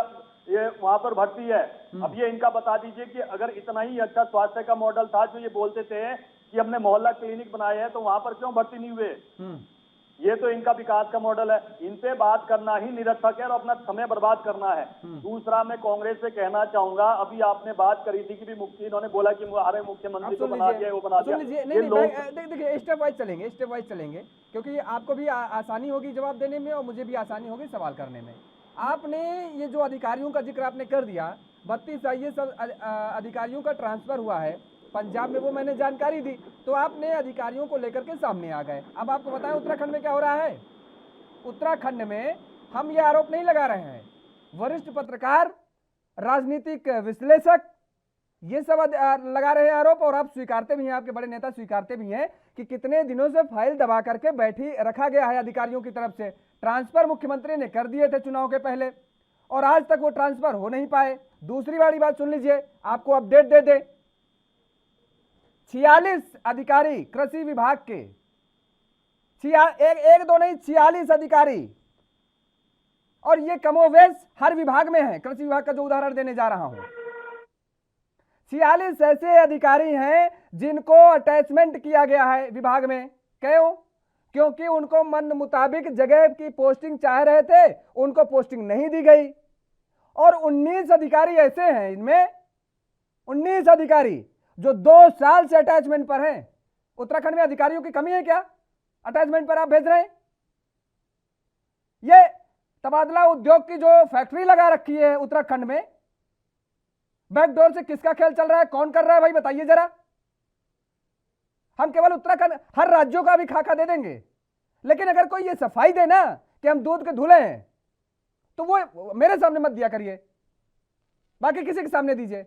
Speaker 7: ये वहाँ पर भर्ती है। अब ये इनका बता दीजिए कि अगर इतना ही अच्छा स्वास्थ्य का मॉडल था जो ये बोलते थे कि हमने मोहल्ला क्लिनिक बनाए हैं, तो वहाँ पर क्यों भर्ती नहीं हुए? ये तो इनका विकास का मॉडल है, इन पे बात करना ही निरर्थक है और अपना समय बर्बाद करना है। दूसरा, मैं कांग्रेस से कहना चाहूंगा, अभी आपने बात करी थी कि मुख्य इन्होंने बोला कि हमारे मुख्यमंत्री को बना दिया, वो बना दिया।
Speaker 1: देखिए स्टेप वाइज चलेंगे क्योंकि आपको भी आसानी होगी जवाब देने में और मुझे भी आसानी होगी सवाल करने में। आपने ये जो अधिकारियों का जिक्र आपने कर दिया, 32 IAS अधिकारियों का ट्रांसफर हुआ है पंजाब में, वो मैंने जानकारी दी, तो आपने अधिकारियों को लेकर के सामने आ गए। अब आपको बताएं उत्तराखंड में क्या हो रहा है। उत्तराखंड में हम ये आरोप नहीं लगा रहे हैं, वरिष्ठ पत्रकार, राजनीतिक विश्लेषक ये सब लगा रहे हैं आरोप, और आप स्वीकारते भी हैं, आपके बड़े नेता स्वीकारते भी हैं कि कितने दिनों से फाइल दबा करके रखा गया है अधिकारियों की तरफ से। ट्रांसफर मुख्यमंत्री ने कर दिए थे चुनाव के पहले और आज तक वो ट्रांसफर हो नहीं पाए। दूसरी बड़ी बात सुन लीजिए, आपको अपडेट दे दे, 46 अधिकारी कृषि विभाग के, एक दो नहीं 46 अधिकारी, और ये कमोवेश हर विभाग में है। कृषि विभाग का जो उदाहरण देने जा रहा हूं, 46 ऐसे अधिकारी हैं जिनको अटैचमेंट किया गया है विभाग में। क्यों? क्योंकि उनको मन मुताबिक जगह की पोस्टिंग चाह रहे थे, उनको पोस्टिंग नहीं दी गई। और 19 अधिकारी ऐसे हैं, इनमें 19 अधिकारी जो 2 साल से अटैचमेंट पर हैं। उत्तराखंड में अधिकारियों की कमी है क्या? अटैचमेंट पर आप भेज रहे हैं। ये तबादला उद्योग की जो फैक्ट्री लगा रखी है उत्तराखंड में, बैकडोर से किसका खेल चल रहा है, कौन कर रहा है भाई बताइए जरा। हम केवल उत्तराखंड, हर राज्यों का भी खाका दे देंगे, लेकिन अगर कोई ये सफाई दे ना कि हम दूध के धुले हैं, तो वो मेरे सामने मत दिया करिए, बाकी किसी के सामने दीजिए।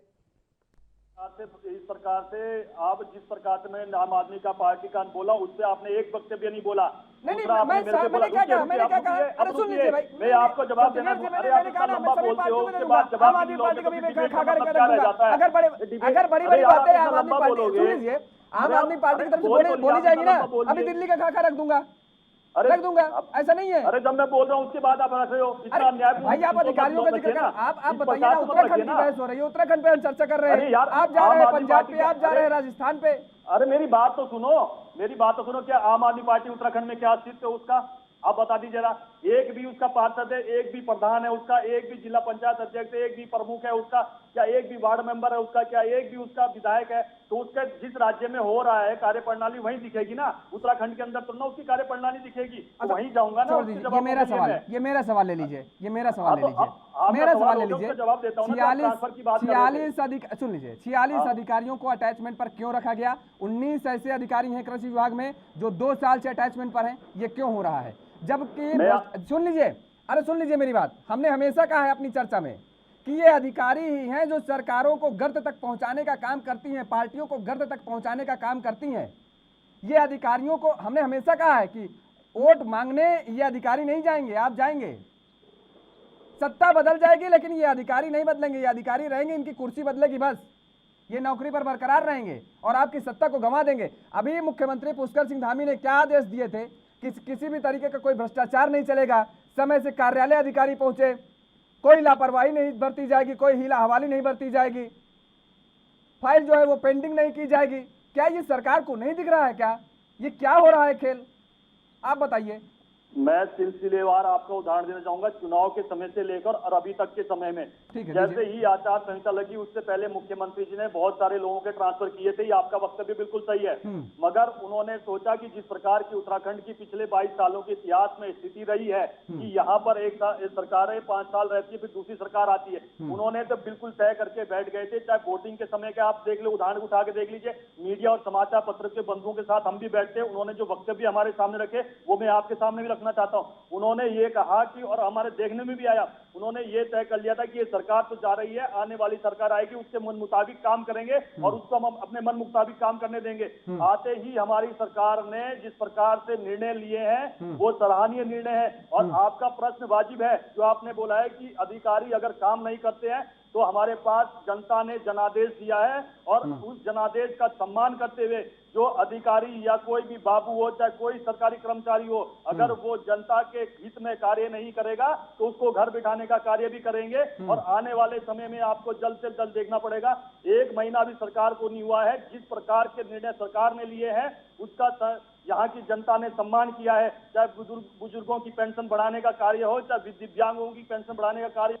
Speaker 7: इस प्रकार से आप जिस प्रकार से मैंने आम आदमी का पार्टी का बोला, उससे आपने एक वक्तव्य नहीं बोला।
Speaker 1: नहीं, मैंने क्या कहा? अरे सुन लीजिए भाई,
Speaker 7: मैं आपको जवाब देना, अरे आप इतना लंबा बोलते हो, उसके बाद जवाब नहीं लोगे तो डिबेट का मतलब क्या रह जाता है?
Speaker 1: अगर बड़ी बड़ी बातें आम आदमी पार्टी, सुन लीजिए, आम आदमी पार्टी की तरफ से बोली जाएगी ना, अभी दिल्ली का खाका रख दूंगा, रख दूंगा, ऐसा नहीं है।
Speaker 7: अरे जब मैं बोल रहा हूँ उसके बाद आप रख रहे हो, इतना अन्याय।
Speaker 1: भाई आप अधिकारियों का जिक्र कर, आप बताइए ना, उत्तराखंड की बहस हो रही है, उत्तराखंड पे हम चर्चा कर रहे हैं। आप जा रहे हैं पंजाब पे, आप जा रहे हैं राजस्थान पे।
Speaker 7: अरे मेरी बात तो सुनो, क्या आम आदमी पार्टी उत्तराखंड में क्या अस्तित्व है उसका? आप बता दीजिए जरा। एक भी उसका पार्षद है, एक भी प्रधान है उसका, एक भी जिला पंचायत अध्यक्ष है, एक भी प्रमुख है उसका, क्या एक भी वार्ड मेंबर है उसका, क्या एक भी उसका विधायक है? तो उसके जिस राज्य में हो रहा है कार्यप्रणाली वहीं दिखेगी ना, उत्तराखंड के अंदर तो ना उसकी कार्यप्रणाली दिखेगी, तो वहीं जाऊंगा ना।
Speaker 1: ये मेरा सवाल ले लीजिए, मेरा सवाल ले लीजिए,
Speaker 7: जवाब देता हूँ।
Speaker 1: 46 सुन लीजिए, 46 अधिकारियों को अटैचमेंट पर क्यों रखा गया? 19 ऐसे अधिकारी हैं कृषि विभाग में जो 2 साल से अटैचमेंट पर हैं, ये क्यों हो रहा है? जबकि सुन लीजिए मेरी बात, हमने हमेशा कहा है अपनी चर्चा में कि ये अधिकारी ही हैं जो सरकारों को गर्त तक पहुंचाने का काम करती हैं, पार्टियों को गर्त तक पहुंचाने का काम करती हैं। ये अधिकारियों को हमने हमेशा कहा है कि वोट मांगने ये अधिकारी नहीं जाएंगे, आप जाएंगे, सत्ता बदल जाएगी लेकिन ये अधिकारी नहीं बदलेंगे, ये अधिकारी रहेंगे, इनकी कुर्सी बदलेगी बस, ये नौकरी पर बरकरार रहेंगे और आपकी सत्ता को गंवा देंगे। अभी मुख्यमंत्री पुष्कर सिंह धामी ने क्या आदेश दिए थे कि किसी भी तरीके का कोई भ्रष्टाचार नहीं चलेगा, समय से कार्यालय अधिकारी पहुंचे, कोई लापरवाही नहीं बरती जाएगी, कोई हीला हवाली नहीं बरती जाएगी, फाइल जो है वो पेंडिंग नहीं की जाएगी। क्या ये सरकार को नहीं दिख रहा है? क्या ये क्या हो रहा है खेल? आप बताइए।
Speaker 7: मैं सिलसिलेवार आपका उदाहरण देना चाहूंगा, चुनाव के समय से लेकर और अभी तक के समय में। जैसे ही आचार संहिता लगी उससे पहले मुख्यमंत्री जी ने बहुत सारे लोगों के ट्रांसफर किए थे, ये आपका वक्तव्य बिल्कुल सही है। मगर उन्होंने सोचा कि जिस प्रकार की उत्तराखंड की पिछले 22 सालों के इतिहास में स्थिति रही है कि यहाँ पर एक सरकार 5 साल रहती है, फिर दूसरी सरकार आती है, उन्होंने तो बिल्कुल तय करके बैठ गए थे। चाहे वोटिंग के समय के आप देख लो, उदाहरण उठा के देख लीजिए, मीडिया और समाचार पत्र के बंधुओं के साथ हम भी बैठते, उन्होंने जो वक्तव्य हमारे सामने रखे वो मैं आपके सामने भी चाहता हूं। उन्होंने ये कहा कि, और हमारे देखने में भी आया, उन्होंने ये तय कर लिया था कि ये सरकार तो जा रही है, आने वाली सरकार आएगी, उसके मन मुताबिक काम करेंगे और उसको हम अपने मन मुताबिक काम करने देंगे। आते ही हमारी सरकार ने जिस प्रकार से निर्णय लिए हैं वो सराहनीय निर्णय है। और आपका प्रश्न वाजिब है जो आपने बोला है कि अधिकारी अगर काम नहीं करते हैं तो हमारे पास जनता ने जनादेश दिया है और उस जनादेश का सम्मान करते हुए जो अधिकारी या कोई भी बाबू हो चाहे कोई सरकारी कर्मचारी हो, अगर वो जनता के हित में कार्य नहीं करेगा तो उसको घर बिठाने का कार्य भी करेंगे। और आने वाले समय में आपको जल्द से जल्द देखना पड़ेगा, 1 महीना भी सरकार को नहीं हुआ है, जिस प्रकार के निर्णय सरकार ने लिए हैं उसका यहाँ की जनता ने सम्मान किया है, चाहे बुजुर्गों की पेंशन बढ़ाने का कार्य हो, चाहे दिव्यांगों की पेंशन बढ़ाने का कार्य।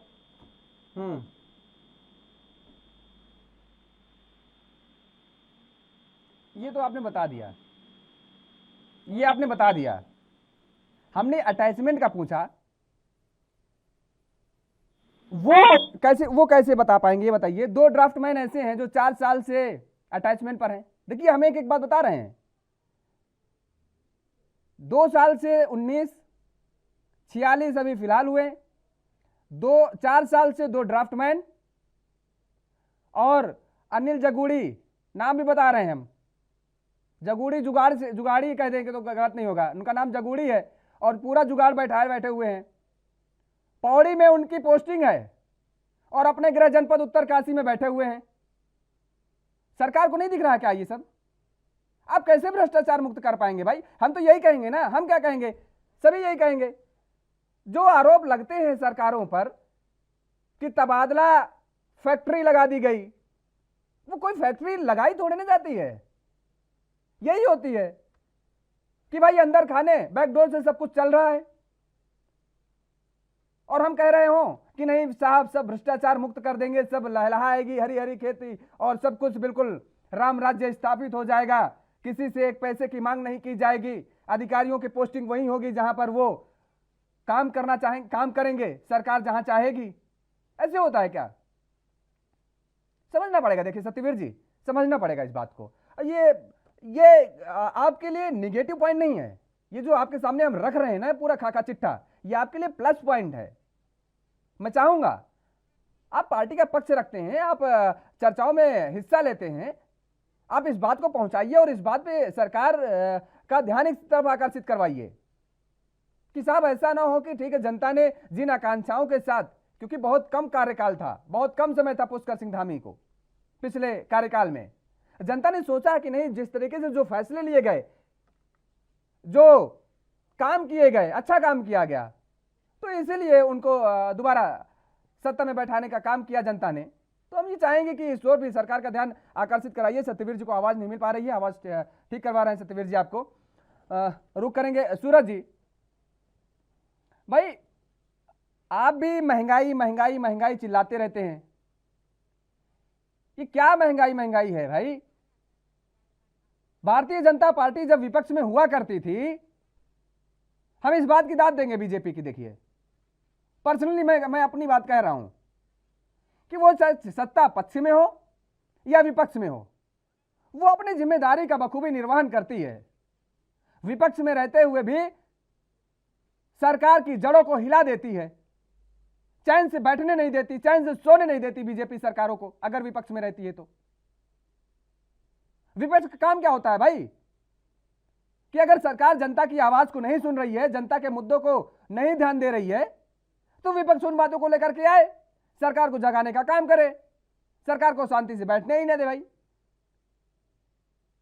Speaker 1: ये तो आपने बता दिया, ये आपने बता दिया। हमने अटैचमेंट का पूछा, वो कैसे बता पाएंगे ये बताइए। 2 ड्राफ्टमैन ऐसे हैं जो 4 साल से अटैचमेंट पर हैं। देखिए हम एक बात बता रहे हैं, 2 साल से 19, 46 अभी फिलहाल हुए, 4 साल से 2 ड्राफ्टमैन, और अनिल जगूड़ी नाम भी बता रहे हैं हम, जगूड़ी जुगाड़ी कह देंगे तो गलत नहीं होगा, उनका नाम जगूड़ी है, और पूरा जुगाड़ बैठे हुए हैं। पौड़ी में उनकी पोस्टिंग है और अपने गृह जनपद उत्तरकाशी में बैठे हुए हैं। सरकार को नहीं दिख रहा क्या ये सब? आप कैसे भ्रष्टाचार मुक्त कर पाएंगे भाई? हम तो यही कहेंगे ना, हम क्या कहेंगे, सभी यही कहेंगे। जो आरोप लगते हैं सरकारों पर कि तबादला फैक्ट्री लगा दी गई, वो कोई फैक्ट्री लगाई थोड़ी ना जाती है। यही होती है कि भाई अंदर खाने बैकडोर से सब कुछ चल रहा है, और हम कह रहे हो कि नहीं साहब सब भ्रष्टाचार मुक्त कर देंगे, सब लहलहाएगी हरी हरी खेती और सब कुछ बिल्कुल राम राज्य स्थापित हो जाएगा, किसी से एक पैसे की मांग नहीं की जाएगी, अधिकारियों की पोस्टिंग वहीं होगी जहां पर वो काम करना चाहेंगे, काम करेंगे, सरकार जहां चाहेगी। ऐसे होता है क्या? समझना पड़ेगा। देखिए सत्यवीर जी, समझना पड़ेगा इस बात को। ये आपके लिए निगेटिव पॉइंट नहीं है, ये जो आपके सामने हम रख रहे हैं ना पूरा खाका चिट्ठा, ये आपके लिए प्लस पॉइंट है। मैं चाहूंगा आप पार्टी का पक्ष रखते हैं, आप चर्चाओं में हिस्सा लेते हैं, आप इस बात को पहुंचाइए और इस बात पे सरकार का ध्यान इस तरफ आकर्षित करवाइए कि साहब ऐसा ना हो कि ठीक है जनता ने जिन आकांक्षाओं के साथ, क्योंकि बहुत कम कार्यकाल था, बहुत कम समय था पुष्कर सिंह धामी को पिछले कार्यकाल में, जनता ने सोचा कि नहीं जिस तरीके से जो फैसले लिए गए, जो काम किए गए, अच्छा काम किया गया, तो इसीलिए उनको दोबारा सत्ता में बैठाने का काम किया जनता ने। तो हम ये चाहेंगे कि इस ओर भी सरकार का ध्यान आकर्षित कराइए। सत्यवीर जी को आवाज नहीं मिल पा रही है, आवाज ठीक करवा रहे हैं सत्यवीर जी आपको। रुक करेंगे सूरज जी। भाई आप भी महंगाई महंगाई महंगाई चिल्लाते रहते हैं, ये क्या महंगाई महंगाई है भाई? भारतीय जनता पार्टी जब विपक्ष में हुआ करती थी, हम इस बात की दाद देंगे बीजेपी की। देखिए पर्सनली मैं अपनी बात कह रहा हूं कि वो चाहे सत्ता पक्ष में हो या विपक्ष में हो, वो अपनी जिम्मेदारी का बखूबी निर्वहन करती है। विपक्ष में रहते हुए भी सरकार की जड़ों को हिला देती है, चैन से बैठने नहीं देती, चैन से सोने नहीं देती बीजेपी सरकारों को, अगर विपक्ष में रहती है तो। विपक्ष का काम क्या होता है भाई? कि अगर सरकार जनता की आवाज को नहीं सुन रही है, जनता के मुद्दों को नहीं ध्यान दे रही है, तो विपक्ष उन बातों को लेकर के आए, सरकार को जगाने का काम करे, सरकार को शांति से बैठने ही ना दे। भाई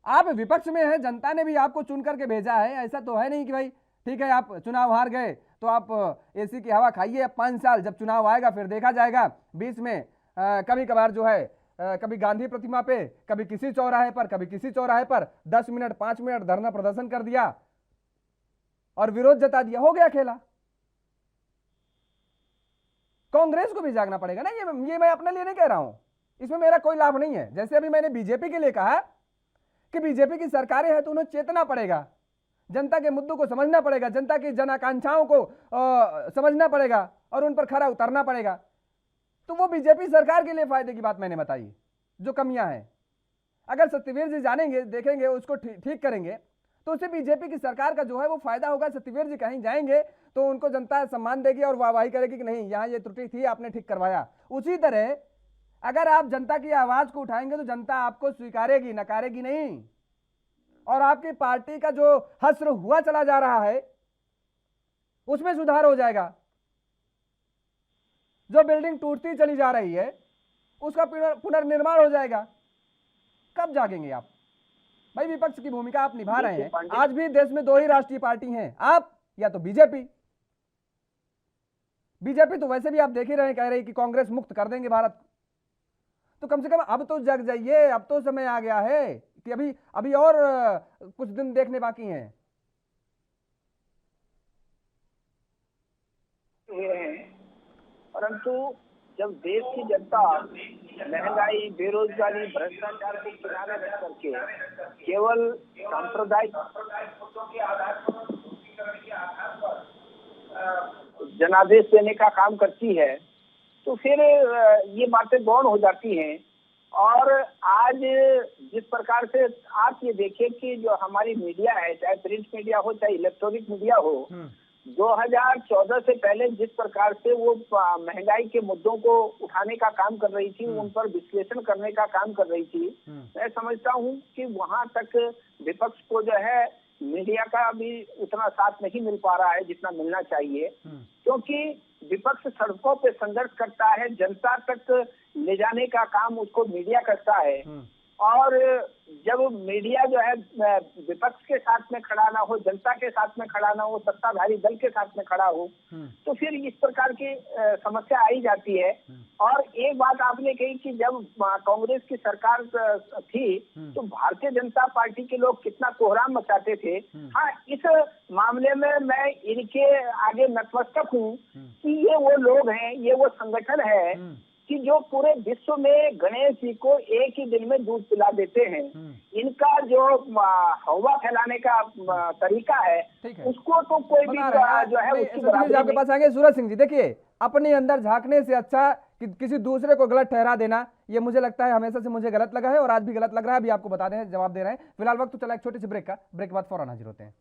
Speaker 1: आप विपक्ष में हैं, जनता ने भी आपको चुन करके भेजा है, ऐसा तो है नहीं कि भाई ठीक है आप चुनाव हार गए तो आप एसी की हवा खाइए, अब 5 साल जब चुनाव आएगा फिर देखा जाएगा। बीच में कभी कभार जो है कभी गांधी प्रतिमा पे, कभी किसी चौराहे पर, कभी किसी चौराहे पर 10 मिनट 5 मिनट धरना प्रदर्शन कर दिया और विरोध जता दिया, हो गया खेला। कांग्रेस को भी जागना पड़ेगा ना। ये मैं अपने लिए नहीं कह रहा हूं, इसमें मेरा कोई लाभ नहीं है। जैसे अभी मैंने बीजेपी के लिए कहा कि बीजेपी की सरकारें हैं तो उन्हें चेतना पड़ेगा, जनता के मुद्दों को समझना पड़ेगा, जनता की जन आकांक्षाओं को समझना पड़ेगा और उन पर खरा उतरना पड़ेगा। तो वो बीजेपी सरकार के लिए फायदे की बात मैंने बताई, जो कमियां हैं अगर सत्यवीर जी जानेंगे, देखेंगे, उसको ठीक करेंगे तो उससे बीजेपी की सरकार का जो है वो फायदा होगा। सत्यवीर जी कहीं जाएंगे तो उनको जनता सम्मान देगी और वाहवाही करेगी कि नहीं यहाँ ये त्रुटि थी, आपने ठीक करवाया। उसी तरह अगर आप जनता की आवाज को उठाएंगे तो जनता आपको स्वीकारेगी, नकारेगी नहीं, और आपकी पार्टी का जो हश्र हुआ चला जा रहा है उसमें सुधार हो जाएगा। जो बिल्डिंग टूटती चली जा रही है उसका पुनर्निर्माण हो जाएगा। कब जागेंगे आप भाई? विपक्ष की भूमिका आप निभा रहे हैं। आज भी देश में 2 ही राष्ट्रीय पार्टी हैं, आप या तो बीजेपी। बीजेपी तो वैसे भी आप देख ही रहे हैं, कह रही कि कांग्रेस मुक्त कर देंगे भारत। तो कम से कम अब तो जग जाइए, अब तो समय आ गया है। कि अभी और कुछ दिन देखने बाकी हैं?
Speaker 8: हुए हैं, परंतु जब देश की जनता महंगाई, बेरोजगारी, भ्रष्टाचार को किनारे रख करके केवल सांप्रदायिक मुद्दों के आधार पर जनादेश देने का काम करती है, तो फिर ये बातें गौण हो जाती हैं। और आज जिस प्रकार से आप ये देखिए कि जो हमारी मीडिया है, चाहे प्रिंट मीडिया हो चाहे इलेक्ट्रॉनिक मीडिया हो, 2014 से पहले जिस प्रकार से वो महंगाई के मुद्दों को उठाने का काम कर रही थी, उन पर विश्लेषण करने का काम कर रही थी, मैं समझता हूँ कि वहां तक विपक्ष को जो है मीडिया का भी उतना साथ नहीं मिल पा रहा है जितना मिलना चाहिए, क्योंकि विपक्ष सड़कों पे संघर्ष करता है, जनता तक ले जाने का काम उसको मीडिया करता है। और जब मीडिया जो है विपक्ष के साथ में खड़ा ना हो, जनता के साथ में खड़ा ना हो, सत्ताधारी दल के साथ में खड़ा हो, तो फिर इस प्रकार की समस्या आई जाती है। और एक बात आपने कही कि जब कांग्रेस की सरकार थी तो भारतीय जनता पार्टी के लोग कितना कोहराम मचाते थे। हाँ, इस मामले में मैं इनके आगे नतमस्तक हूँ कि ये वो लोग हैं, ये वो संगठन है कि जो पूरे विश्व में गणेश जी को एक ही दिन में दूध पिला देते हैं। इनका जो हवा फैलाने का तरीका है, उसको तो कोई भी जो है उसकी बराबरी
Speaker 1: आपके पास आएंगे। सूरज सिंह जी, देखिए, अपने अंदर झांकने से अच्छा कि किसी दूसरे को गलत ठहरा देना, ये मुझे लगता है हमेशा से मुझे गलत लगा है और आज भी गलत लग रहा है। अभी आपको बता दें, जवाब दे रहे हैं। फिलहाल वक्त तो चला एक छोटे से ब्रेक का, ब्रेक के बाद फौरन हाजिर होते हैं।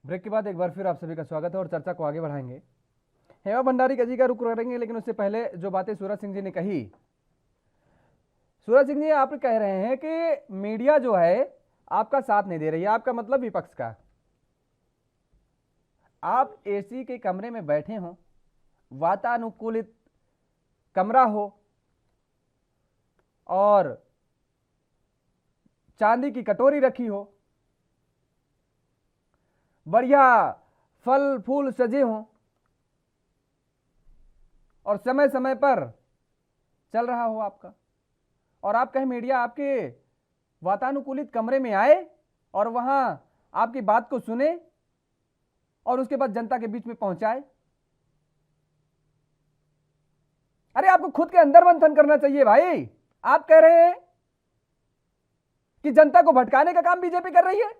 Speaker 1: ब्रेक के बाद एक बार फिर आप सभी का स्वागत है और चर्चा को आगे बढ़ाएंगे। हेमा भंडारी जी का रुख करेंगे, लेकिन उससे पहले जो बातें सूरज सिंह जी ने कही, सूरज सिंह जी आप कह रहे हैं कि मीडिया जो है आपका साथ नहीं दे रही है, आपका मतलब विपक्ष का। आप एसी के कमरे में बैठे हो, वातानुकूलित कमरा हो और चांदी की कटोरी रखी हो, बढ़िया फल फूल सजे हों और समय समय पर चल रहा हो आपका, और आप कहें मीडिया आपके वातानुकूलित कमरे में आए और वहां आपकी बात को सुने और उसके बाद जनता के बीच में पहुंचाए। अरे आपको खुद के अंदर मंथन करना चाहिए भाई। आप कह रहे हैं कि जनता को भटकाने का काम बीजेपी कर रही है।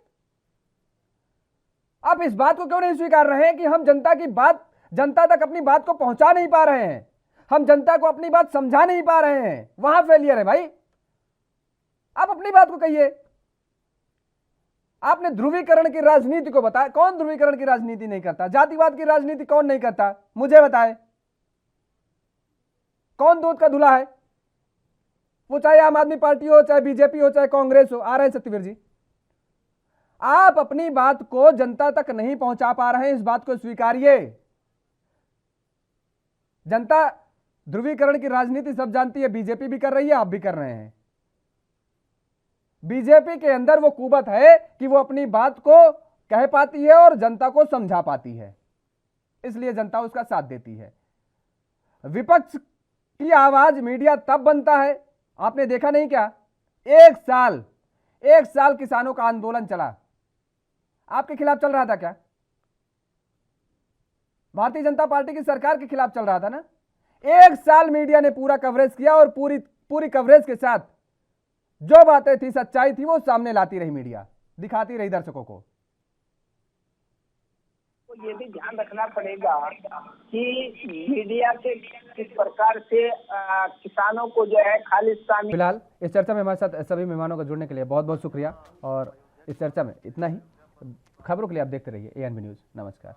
Speaker 1: आप इस बात को क्यों नहीं स्वीकार रहे हैं कि हम जनता की बात, जनता तक अपनी बात को पहुंचा नहीं पा रहे हैं, हम जनता को अपनी बात समझा नहीं पा रहे हैं, वहां फेलियर है भाई। आप अपनी बात को कहिए। आपने ध्रुवीकरण की राजनीति को बताया, कौन ध्रुवीकरण की राजनीति नहीं करता? जातिवाद की राजनीति कौन नहीं करता? मुझे बताए, कौन दूध का धुला है? वो चाहे आम आदमी पार्टी हो, चाहे बीजेपी हो, चाहे कांग्रेस हो। आ रहे हैं सत्यवीर जी। आप अपनी बात को जनता तक नहीं पहुंचा पा रहे हैं, इस बात को स्वीकारिए। जनता ध्रुवीकरण की राजनीति सब जानती है, बीजेपी भी कर रही है, आप भी कर रहे हैं। बीजेपी के अंदर वो कुवत है कि वो अपनी बात को कह पाती है और जनता को समझा पाती है, इसलिए जनता उसका साथ देती है। विपक्ष की आवाज मीडिया तब बनता है, आपने देखा नहीं क्या? एक साल किसानों का आंदोलन चला, आपके खिलाफ चल रहा था क्या? भारतीय जनता पार्टी की सरकार के खिलाफ चल रहा था ना। एक साल मीडिया ने पूरा कवरेज किया और पूरी कवरेज के साथ जो बातें थी, सच्चाई थी, वो सामने लाती रही मीडिया, दिखाती रही दर्शकों को।
Speaker 8: तो ये भी ध्यान रखना पड़ेगा कि मीडिया के किस प्रकार से किसानों को जो है खालिस्तानी।
Speaker 1: फिलहाल इस चर्चा में हमारे साथ सभी मेहमानों का जुड़ने के लिए बहुत बहुत शुक्रिया, और इस चर्चा में इतना ही। खबरों के लिए आप देखते रहिए ANB न्यूज़। नमस्कार।